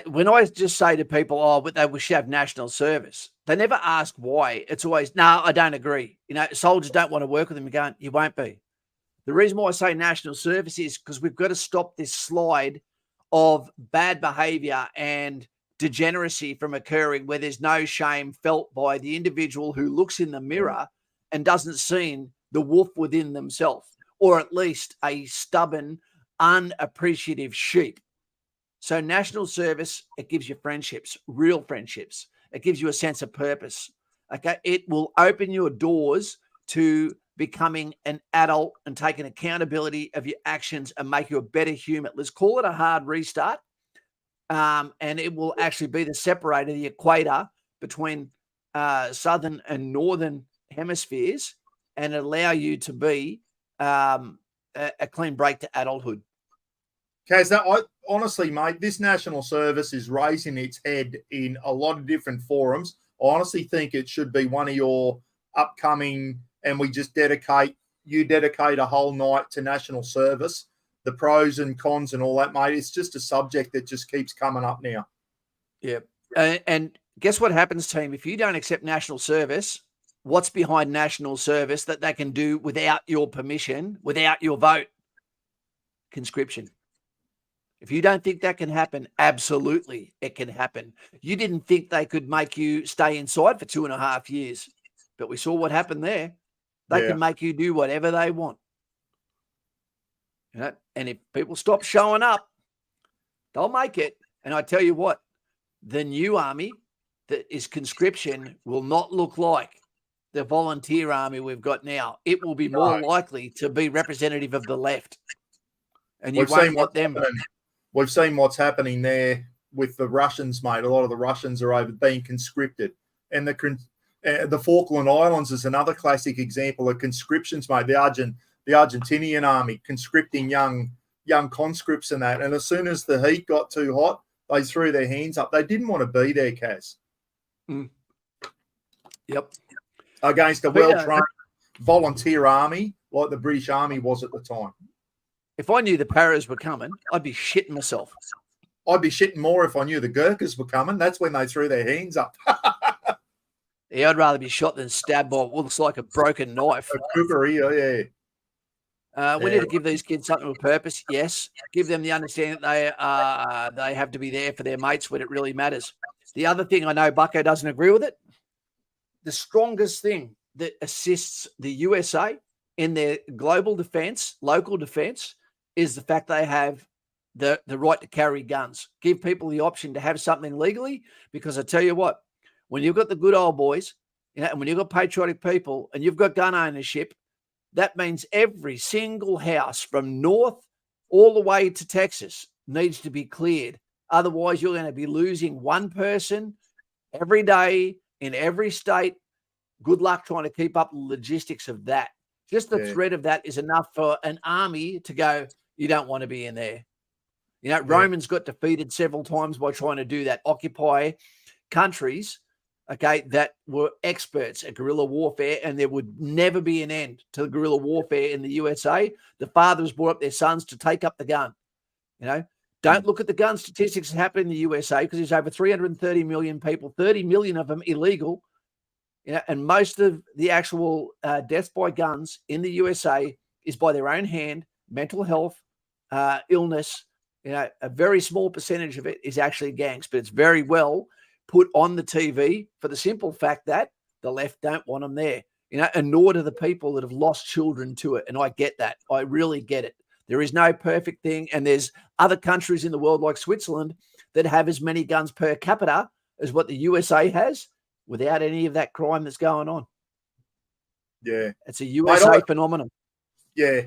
When I just say to people, but we should have national service, they never ask why. It's always, no, I don't agree. Soldiers don't want to work with them. You're going, you won't be. The reason why I say national service is because we've got to stop this slide of bad behavior and degeneracy from occurring where there's no shame felt by the individual who looks in the mirror and doesn't see the wolf within themselves, or at least a stubborn, unappreciative sheep. So national service, it gives you friendships, real friendships. It gives you a sense of purpose. Okay. It will open your doors to becoming an adult and taking accountability of your actions and make you a better human. Let's call it a hard restart. And it will actually be the separator, the equator between southern and northern hemispheres, and allow you to be a clean break to adulthood. Kaz, honestly, mate, this national service is raising its head in a lot of different forums. I honestly think it should be one of your upcoming, and we just dedicate a whole night to national service, the pros and cons and all that, mate. It's just a subject that just keeps coming up now. Yeah. And guess what happens, team? If you don't accept national service, what's behind national service that they can do without your permission, without your vote? Conscription. If you don't think that can happen, absolutely it can happen. You didn't think they could make you stay inside for 2.5 years, but we saw what happened there. They can make you do whatever they want. And if people stop showing up, they'll make it. And I tell you what, the new army that is conscription will not look like the volunteer army we've got now. It will be more likely to be representative of the left. And you won't want them. We've seen what's happening there with the Russians, mate. A lot of the Russians are over being conscripted. And the Falkland Islands is another classic example of conscriptions, mate. The Argentinian army conscripting young conscripts and that. And as soon as the heat got too hot, they threw their hands up. They didn't want to be there, Kaz. Yep. Against a well-trained volunteer army like the British Army was at the time. If I knew the Paras were coming, I'd be shitting myself. I'd be shitting more if I knew the Gurkhas were coming. That's when they threw their hands up. Yeah, I'd rather be shot than stabbed by what looks like a broken knife. A cookery, We need to give these kids something with purpose. Yes, give them the understanding that they have to be there for their mates when it really matters. The other thing, I know Bucko doesn't agree with it. The strongest thing that assists the USA in their global defense, local defense, is the fact they have the right to carry guns. Give people the option to have something legally, because I tell you what, when you've got the good old boys, and when you've got patriotic people and you've got gun ownership, that means every single house from north all the way to Texas needs to be cleared. Otherwise, you're going to be losing one person every day in every state. Good luck trying to keep up the logistics of that. Just the threat of that is enough for an army to go, you don't want to be in there. Romans got defeated several times by trying to do that, occupy countries okay, that were experts at guerrilla warfare, and there would never be an end to guerrilla warfare in the USA. The fathers brought up their sons to take up the gun. Don't look at the gun statistics that happen in the USA, because there's over 330 million people, 30 million of them illegal. And most of the actual deaths by guns in the USA is by their own hand, mental health, illness. A very small percentage of it is actually gangs, but it's very well put on the TV for the simple fact that the left don't want them there, and nor do the people that have lost children to it. And I get that. I really get it. There is no perfect thing. And there's other countries in the world like Switzerland that have as many guns per capita as what the USA has without any of that crime that's going on. Yeah. It's a USA phenomenon. Yeah.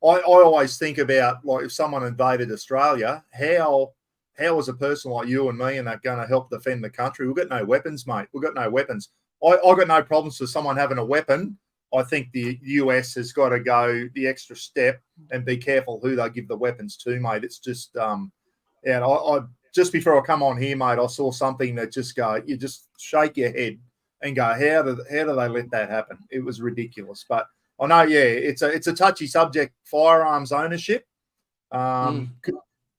I always think about, like, if someone invaded Australia, how is a person like you and me and that going to help defend the country? We've got no weapons, mate. We've got no weapons. I got no problems with someone having a weapon. I think the US has got to go the extra step and be careful who they give the weapons to, mate. It's just, I just before I come on here, mate, I saw something that you just shake your head and go, how do they let that happen? It was ridiculous. But I know, yeah, it's a touchy subject, firearms ownership. Would I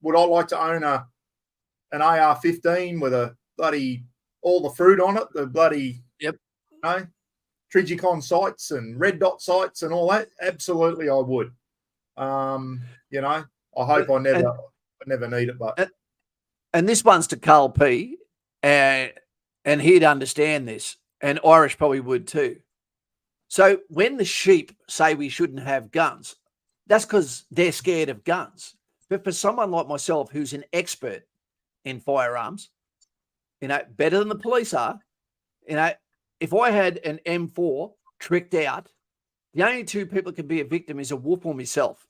like to own an AR-15 with a bloody all the fruit on it, the bloody Trigicon sights and red dot sights and all that? Absolutely, I would. I hope I never need it, but. And this one's to Carl P, and he'd understand this, and Irish probably would too. So when the sheep say we shouldn't have guns, that's because they're scared of guns. But for someone like myself, who's an expert in firearms, better than the police are, if I had an M4 tricked out, the only two people that can be a victim is a wolf or myself.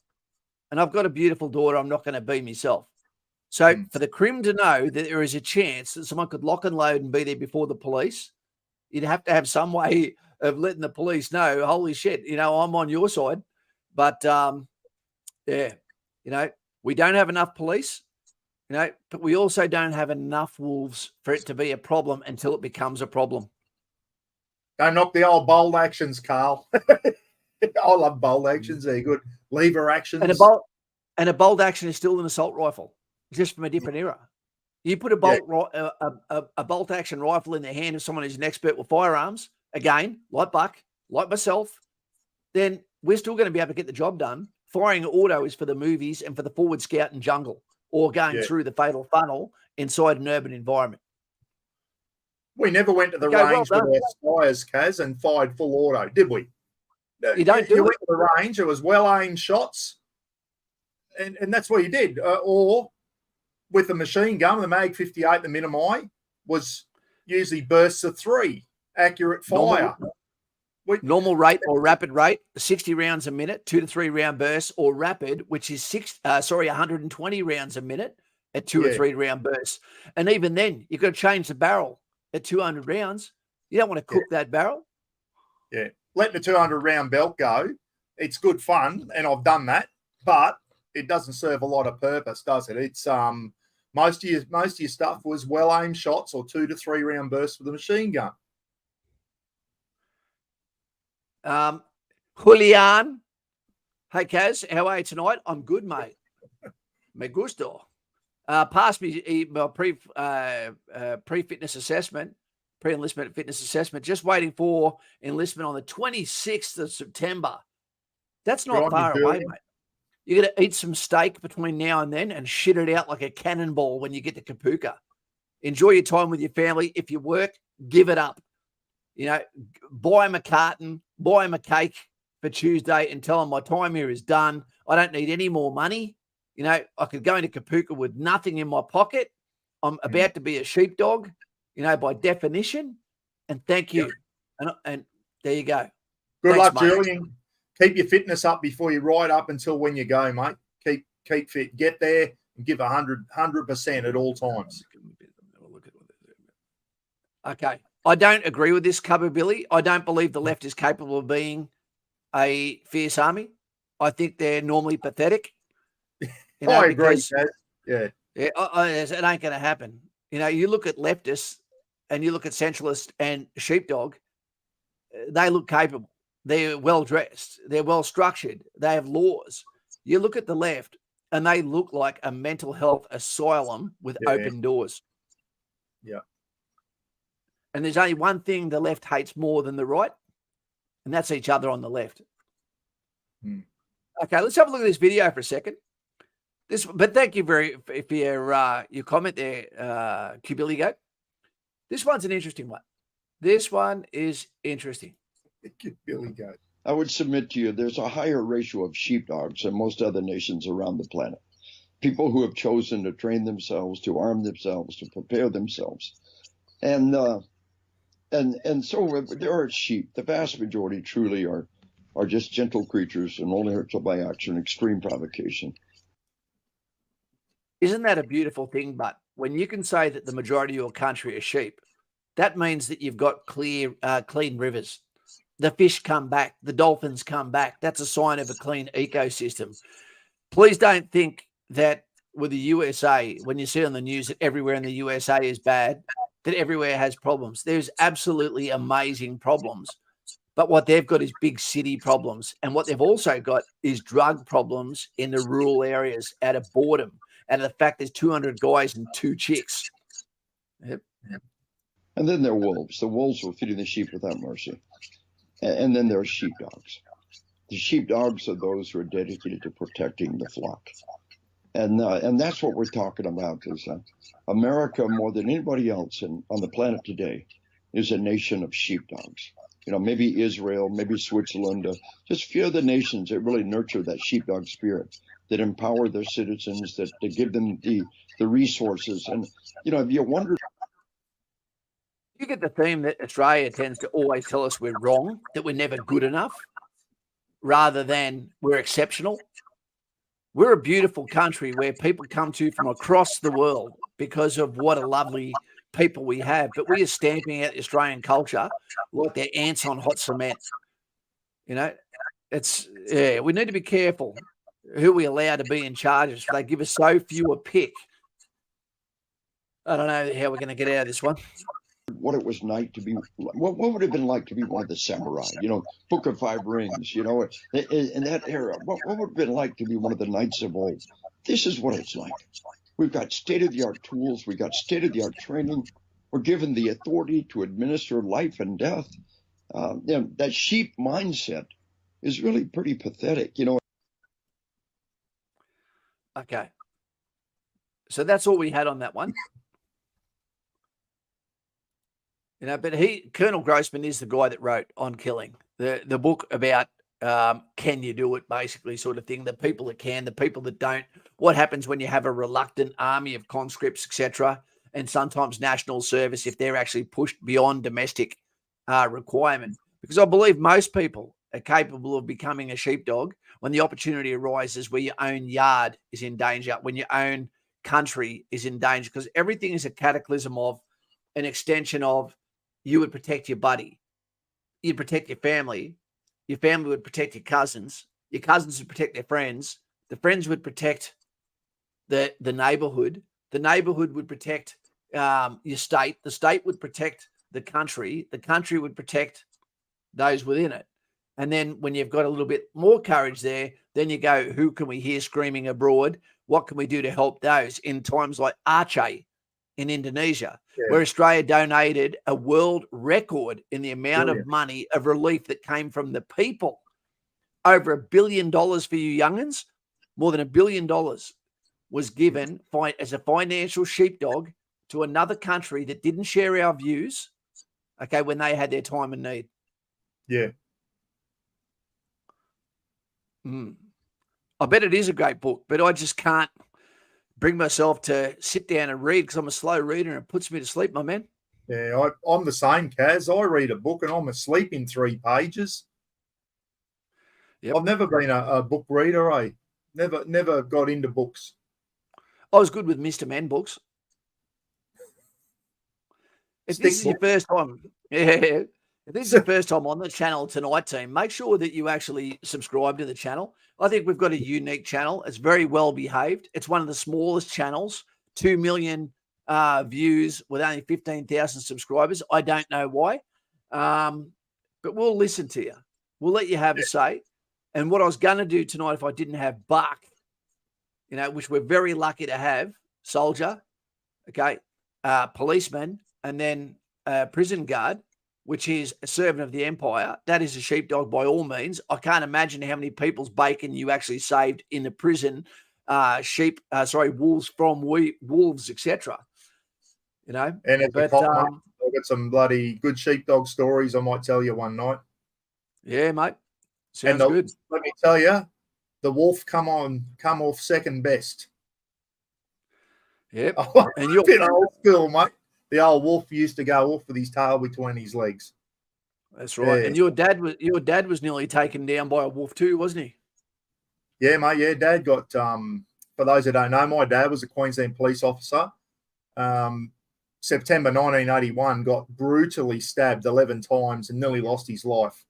And I've got a beautiful daughter. I'm not going to be myself. So for the Crim to know that there is a chance that someone could lock and load and be there before the police, you'd have to have some way of letting the police know, holy shit, I'm on your side. But, we don't have enough police, but we also don't have enough wolves for it to be a problem until it becomes a problem. Don't knock the old bold actions, Carl. I love bold actions. They're good. Lever actions. And a bold action is still an assault rifle, just from a different era. You put a bolt action rifle in the hand of someone who's an expert with firearms, again, like Buck, like myself, then we're still going to be able to get the job done. Firing auto is for the movies and for the forward scout and jungle, or going through the fatal funnel inside an urban environment. We never went to the range with our Spires, Kaz, and fired full auto, did we? You went to the range, it was well-aimed shots, and that's what you did. Or with the machine gun, the Mag 58, the Minimi, was usually bursts of 3, accurate fire. Normal rate or rapid rate, 60 rounds a minute, 2 to 3 round bursts, or rapid, which is 120 rounds a minute at 2 or 3 round bursts. And even then, you've got to change the barrel at 200 rounds. You don't want to cook that barrel. Yeah. Letting the 200 round belt go, it's good fun, and I've done that, but it doesn't serve a lot of purpose, does it? It's most of your stuff was well aimed shots or 2 to 3 round bursts with a machine gun. Julian, hey Kaz, how are you tonight? I'm good, mate. Me gusto. Pass me my pre-fitness assessment, pre-enlistment fitness assessment. Just waiting for enlistment on the 26th of September. That's not far away, mate. You're going to eat some steak between now and then and shit it out like a cannonball when you get to Kapuka. Enjoy your time with your family. If you work, give it up. Buy him a carton, buy him a cake for Tuesday and tell him my time here is done. I don't need any more money. I could go into Kapuka with nothing in my pocket. I'm about to be a sheepdog, by definition. And thank you. And there you go. Good luck, Julian. Keep your fitness up before you ride up until when you go, mate. Keep fit. Get there and give 100% at all times. Okay. I don't agree with this, Cubby Billy. I don't believe the left is capable of being a fierce army. I think they're normally pathetic. I agree. Yeah. It ain't going to happen. You look at leftists and you look at centralist and sheepdog, they look capable. They're well dressed. They're well structured. They have laws. You look at the left, and they look like a mental health asylum with open doors. Yeah. And there's only one thing the left hates more than the right, and that's each other on the left. Okay, let's have a look at this video for a second. But thank you for your comment there, Cubilly Goat. This one's an interesting one. This one is interesting. Billy Goat. I would submit to you there's a higher ratio of sheepdogs than most other nations around the planet. People who have chosen to train themselves, to arm themselves, to prepare themselves. And so there are sheep. The vast majority truly are just gentle creatures and only hurt by action, extreme provocation. Isn't that a beautiful thing? But when you can say that the majority of your country are sheep, that means that you've got clean rivers. The fish come back. The dolphins come back. That's a sign of a clean ecosystem. Please don't think that with the USA, when you see on the news that everywhere in the USA is bad, that everywhere has problems. There's absolutely amazing problems. But what they've got is big city problems. And what they've also got is drug problems in the rural areas out of boredom, out of the fact there's 200 guys and 2 chicks. Yep. And then there are wolves. The wolves were feeding the sheep without mercy. And then there are sheepdogs. The sheepdogs are those who are dedicated to protecting the flock. And that's what we're talking about is America, more than anybody else on the planet today, is a nation of sheepdogs. You know, maybe Israel, maybe Switzerland, just few of the nations that really nurture that sheepdog spirit, that empower their citizens, that give them the resources. And, you know, if you wonder. You get the theme that Australia tends to always tell us we're wrong, that we're never good enough, rather than we're exceptional. We're a beautiful country where people come to from across the world because of what a lovely people we have. But we are stamping out Australian culture like they're ants on hot cement. You know, we need to be careful who we allow to be in charge. They give us so few a pick. I don't know how we're going to get out of this one. What it was like to be, what would it have been like to be one of the samurai, you know, Book of Five Rings, you know, in that era, what would it have been like to be one of the knights of old? This is what it's like. We've got state-of-the-art tools. We've got state-of-the-art training. We're given the authority to administer life and death. You know, that sheep mindset is really pretty pathetic, you know. Okay. So that's all we had on that one. You know, but Colonel Grossman is the guy that wrote On Killing, the book about can you do it, basically, sort of thing. The people that can, the people that don't. What happens when you have a reluctant army of conscripts, etc., and sometimes national service if they're actually pushed beyond domestic requirement? Because I believe most people are capable of becoming a sheepdog when the opportunity arises where your own yard is in danger, when your own country is in danger, because everything is a cataclysm of an extension of you would protect your buddy. You'd protect your family would protect your cousins would protect their friends. The friends would protect the neighborhood. The neighborhood would protect your state. The state would protect the country. The country would protect those within it. And then when you've got a little bit more courage there, then you go, who can we hear screaming abroad? What can we do to help those in times like Aceh in Indonesia, where Australia donated a world record in the amount of money of relief that came from the people. Over $1 billion for you young'uns, more than $1 billion was given as a financial sheepdog to another country that didn't share our views, okay, when they had their time and need. Yeah. I bet it is a great book, but I just can't bring myself to sit down and read because I'm a slow reader and it puts me to sleep, my man. Yeah, I'm the same, Kaz. I read a book and I'm asleep in 3 pages. Yep. I've never been a book reader, eh? Never got into books. I was good with Mr. Men books. If this is your first time, if this is your first time on the channel tonight, team, make sure that you actually subscribe to the channel. I think we've got a unique channel. It's very well behaved. It's one of the smallest channels, 2 million views with only 15,000 subscribers. I don't know why, but we'll listen to you. We'll let you have a say. And what I was going to do tonight, if I didn't have Buck, which we're very lucky to have, soldier, okay, policeman, and then prison guard, which is a servant of the empire. That is a sheepdog by all means. I can't imagine how many people's bacon you actually saved in the prison. Wolves from wolves, etc. And it's a cop, mate. I've got some bloody good sheepdog stories I might tell you one night. Yeah, mate. Sounds good. Let me tell you, the wolf come off second best. Yep. And you're bit old school, mate. The old wolf used to go off with his tail between his legs. That's right. Yeah. And your dad was nearly taken down by a wolf too, wasn't he? Yeah, mate. Yeah, Dad got. For those that don't know, my dad was a Queensland police officer. September 1981, got brutally stabbed 11 times and nearly lost his life,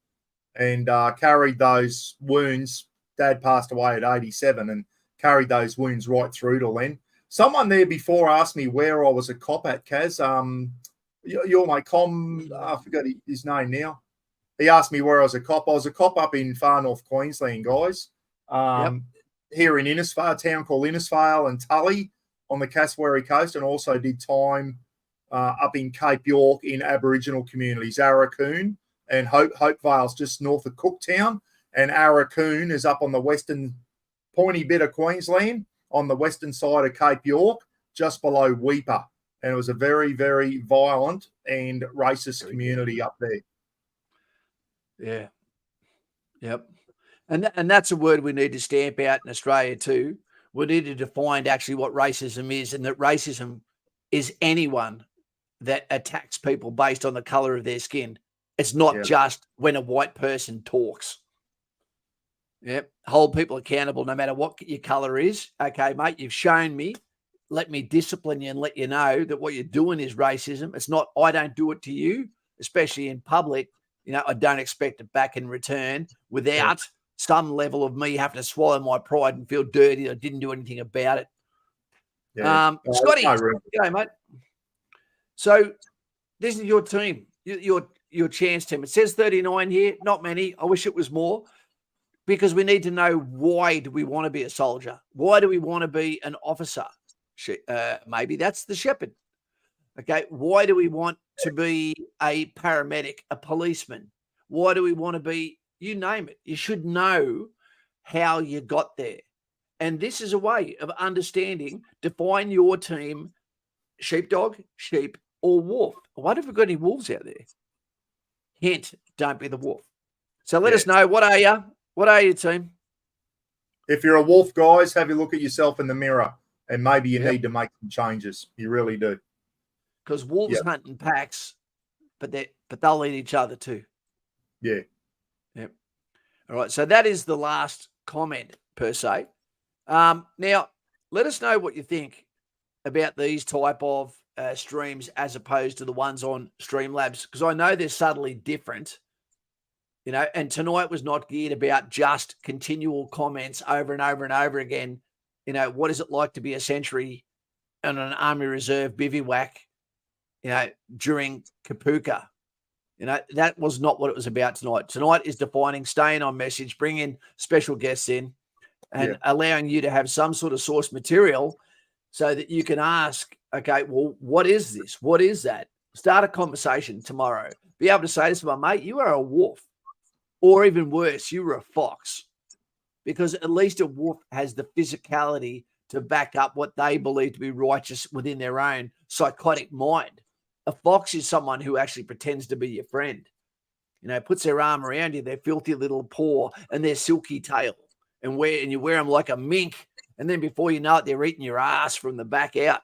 and carried those wounds. Dad passed away at 87 and carried those wounds right through to then. Someone there before asked me where I was a cop at, Kaz. You're my I forgot his name now. He asked me where I was a cop. I was a cop up in far north Queensland, guys. Here in Innisfail, a town called Innisfail and Tully on the Cassowary coast, and also did time up in Cape York in Aboriginal communities, Arakoon and Hopevale's just north of Cooktown, and Arakoon is up on the western pointy bit of Queensland on the western side of Cape York, just below Weipa. And it was a very, very violent and racist community up there. Yeah. Yep. And that's a word we need to stamp out in Australia too. We need to define actually what racism is, and that racism is anyone that attacks people based on the color of their skin. It's not just when a white person talks. Yep. Hold people accountable no matter what your color is. Okay, mate, you've shown me. Let me discipline you and let you know that what you're doing is racism. It's not, I don't do it to you, especially in public. I don't expect it back in return without some level of me having to swallow my pride and feel dirty. I didn't do anything about it. Scotty, g'day, mate. So this is your team, your chance team. It says 39 here, not many. I wish it was more, because we need to know, why do we want to be a soldier? Why do we want to be an officer? Maybe that's the shepherd. Okay, why do we want to be a paramedic, a policeman? Why do we want to be, you name it? You should know how you got there. And this is a way of understanding, define your team, sheepdog, sheep, or wolf. I wonder if we've got any wolves out there. Hint, don't be the wolf. So let us know, what are you? What are you, team? If you're a wolf, guys, have a look at yourself in the mirror, and maybe you need to make some changes. You really do. Because wolves hunt in packs, but they'll eat each other too. Yeah. Yep. All right. So that is the last comment per se. Now, let us know what you think about these type of streams as opposed to the ones on Streamlabs, because I know they're subtly different. And tonight was not geared about just continual comments over and over and over again. What is it like to be a sentry on an Army Reserve bivouac, during Kapuka? That was not what it was about tonight. Tonight is defining, staying on message, bringing special guests in, and allowing you to have some sort of source material so that you can ask, okay, well, what is this? What is that? Start a conversation tomorrow. Be able to say to someone, mate, you are a wolf. Or even worse, you were a fox, because at least a wolf has the physicality to back up what they believe to be righteous within their own psychotic mind. A fox is someone who actually pretends to be your friend, puts their arm around you, their filthy little paw and their silky tail, and you wear them like a mink. And then before you know it, they're eating your ass from the back out.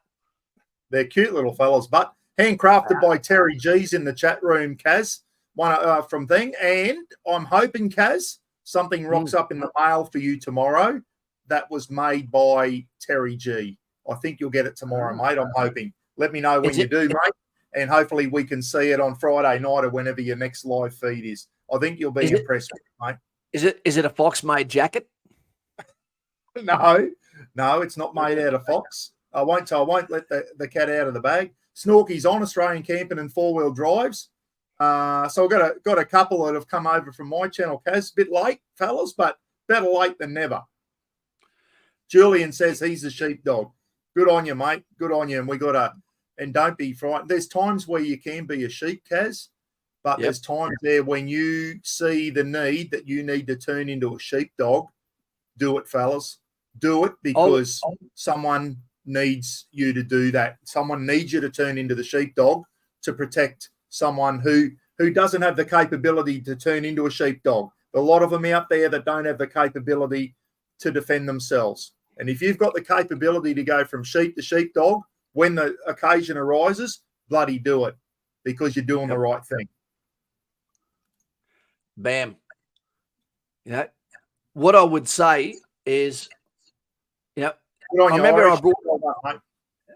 They're cute little fellas, but handcrafted by Terry G's in the chat room, Kaz. One from thing, and I'm hoping, Kaz, something rocks up in the mail for you tomorrow that was made by Terry G. I think you'll get it tomorrow, mate. I'm hoping. Let me know when you do, mate, and hopefully we can see it on Friday night or whenever your next live feed is. I think you'll be impressed with it, mate. Is it a fox-made jacket? No, it's not made out of fox. I won't let the cat out of the bag. Snorky's on Australian camping and 4-wheel drives. So I've got a couple that have come over from my channel, Kaz. A bit late, fellas, but better late than never. Julian says he's a sheepdog. Good on you, mate. Good on you. And don't be frightened. There's times where you can be a sheep, Kaz, but there's times there when you see the need that you need to turn into a sheepdog. Do it, fellas. Do it because someone needs you to do that. Someone needs you to turn into the sheepdog to protect someone who doesn't have the capability to turn into a sheepdog. A lot of them out there that don't have the capability to defend themselves. And if you've got the capability to go from sheep to sheepdog, when the occasion arises, bloody do it because you're doing the right thing. Bam. You know, what I would say is, you know, I remember I brought.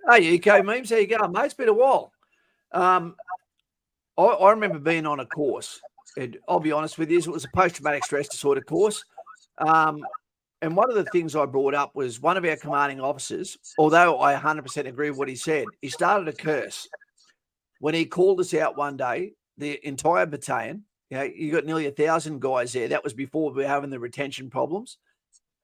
Hey, UK Memes, how you going, mate? It's been a while. I remember being on a course, and I'll be honest with you, it was a post-traumatic stress disorder course. And one of the things I brought up was one of our commanding officers, although I 100% agree with what he said, he started a curse. When he called us out one day, the entire battalion, you know, you got nearly 1,000 guys there. That was before we were having the retention problems.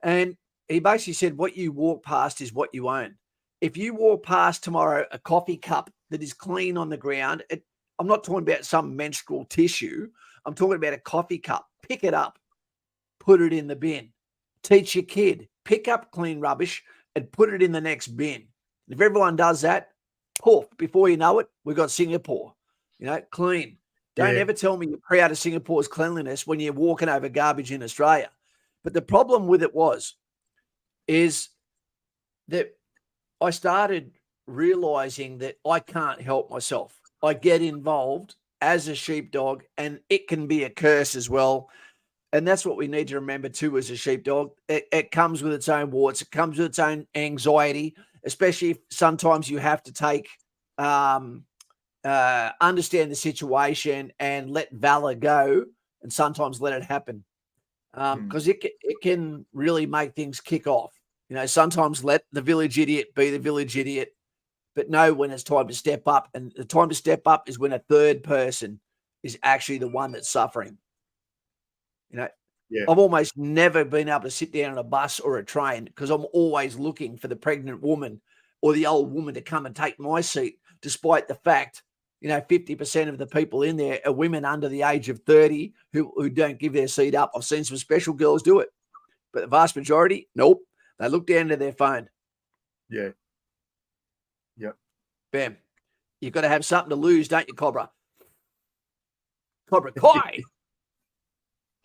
And he basically said, what you walk past is what you own. If you walk past tomorrow a coffee cup that is clean on the ground, I'm not talking about some menstrual tissue. I'm talking about a coffee cup. Pick it up, put it in the bin. Teach your kid, pick up clean rubbish and put it in the next bin. If everyone does that, poof, before you know it, we've got Singapore, you know, clean. Don't ever tell me you're proud of Singapore's cleanliness when you're walking over garbage in Australia. But the problem with it is that I started realizing that I can't help myself. I get involved as a sheepdog and it can be a curse as well. And that's what we need to remember too as a sheepdog. It comes with its own warts. It comes with its own anxiety, especially if sometimes you have to take, understand the situation and let valor go and sometimes let it happen. Because it can really make things kick off. You know, sometimes let the village idiot be the village idiot, but know when it's time to step up. And the time to step up is when a third person is actually the one that's suffering. You know, I've almost never been able to sit down on a bus or a train because I'm always looking for the pregnant woman or the old woman to come and take my seat, despite the fact, you know, 50% of the people in there are women under the age of 30 who don't give their seat up. I've seen some special girls do it, but the vast majority, nope. They look down to their phone. Yeah. Yep. Bam. You've got to have something to lose, don't you, Cobra? Cobra Kai.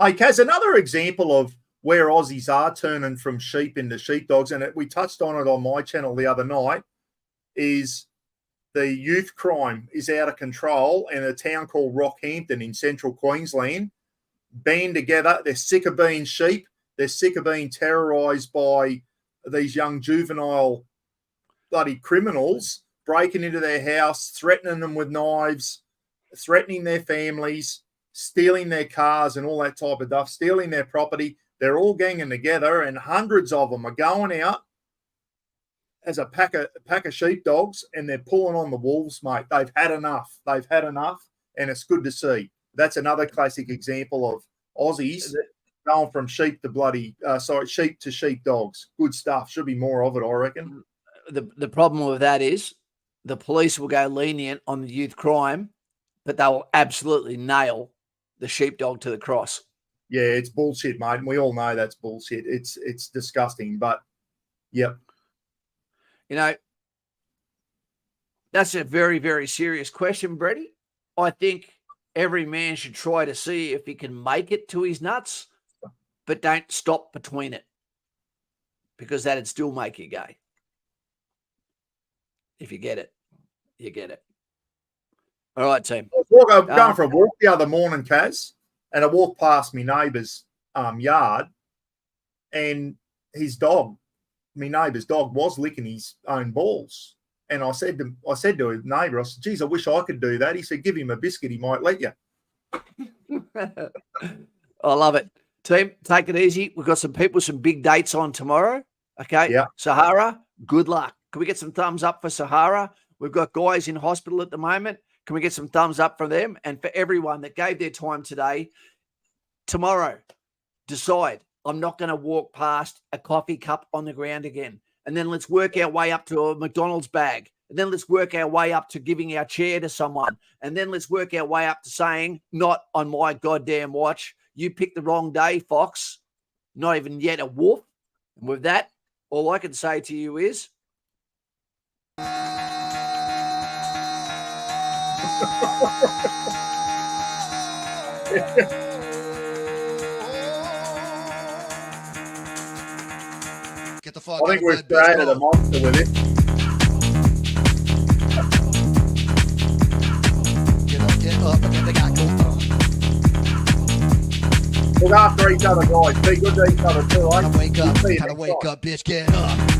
Hey, Kaz, another example of where Aussies are turning from sheep into sheepdogs, and we touched on it on my channel the other night, is the youth crime is out of control in a town called Rockhampton in central Queensland. Band together. They're sick of being sheep. They're sick of being terrorised by these young juvenile bloody criminals breaking into their house, threatening them with knives, threatening their families, stealing their cars and all that type of stuff, stealing their property. They're all ganging together and hundreds of them are going out as a pack of sheepdogs and they're pulling on the wolves, mate. They've had enough. They've had enough and it's good to see. That's another classic example of Aussies going from sheep to sheepdogs. Good stuff. Should be more of it, I reckon. The problem with that is the police will go lenient on the youth crime, but they will absolutely nail the sheepdog to the cross. Yeah, it's bullshit, mate. And we all know that's bullshit. It's disgusting, but yep. You know, that's a very, very serious question, Brady. I think every man should try to see if he can make it to his nuts, but don't stop between it because that'd still make you gay. If you get it, you get it. All right, team. I was going for a walk the other morning, Kaz, and I walked past my neighbour's yard, and his dog, my neighbour's dog, was licking his own balls. And I said to his neighbour, I said, geez, I wish I could do that. He said, give him a biscuit, he might let you. I love it. Team, take it easy. We've got some people, some big dates on tomorrow. Okay. Yeah. Sahara, good luck. Can we get some thumbs up for Sahara? We've got guys in hospital at the moment. Can we get some thumbs up from them? And for everyone that gave their time today, tomorrow, decide I'm not going to walk past a coffee cup on the ground again. And then let's work our way up to a McDonald's bag. And then let's work our way up to giving our chair to someone. And then let's work our way up to saying, not on my goddamn watch. You picked the wrong day, Fox. Not even yet a wolf. And with that, all I can say to you is, Get the fuck I think out we've of bed, bitch. created a Go. monster with it. Get up, again, they got go. Look after each other, guys. Be good to each other too, eh? Time to wake up, See you time to next wake time. up, bitch, get up.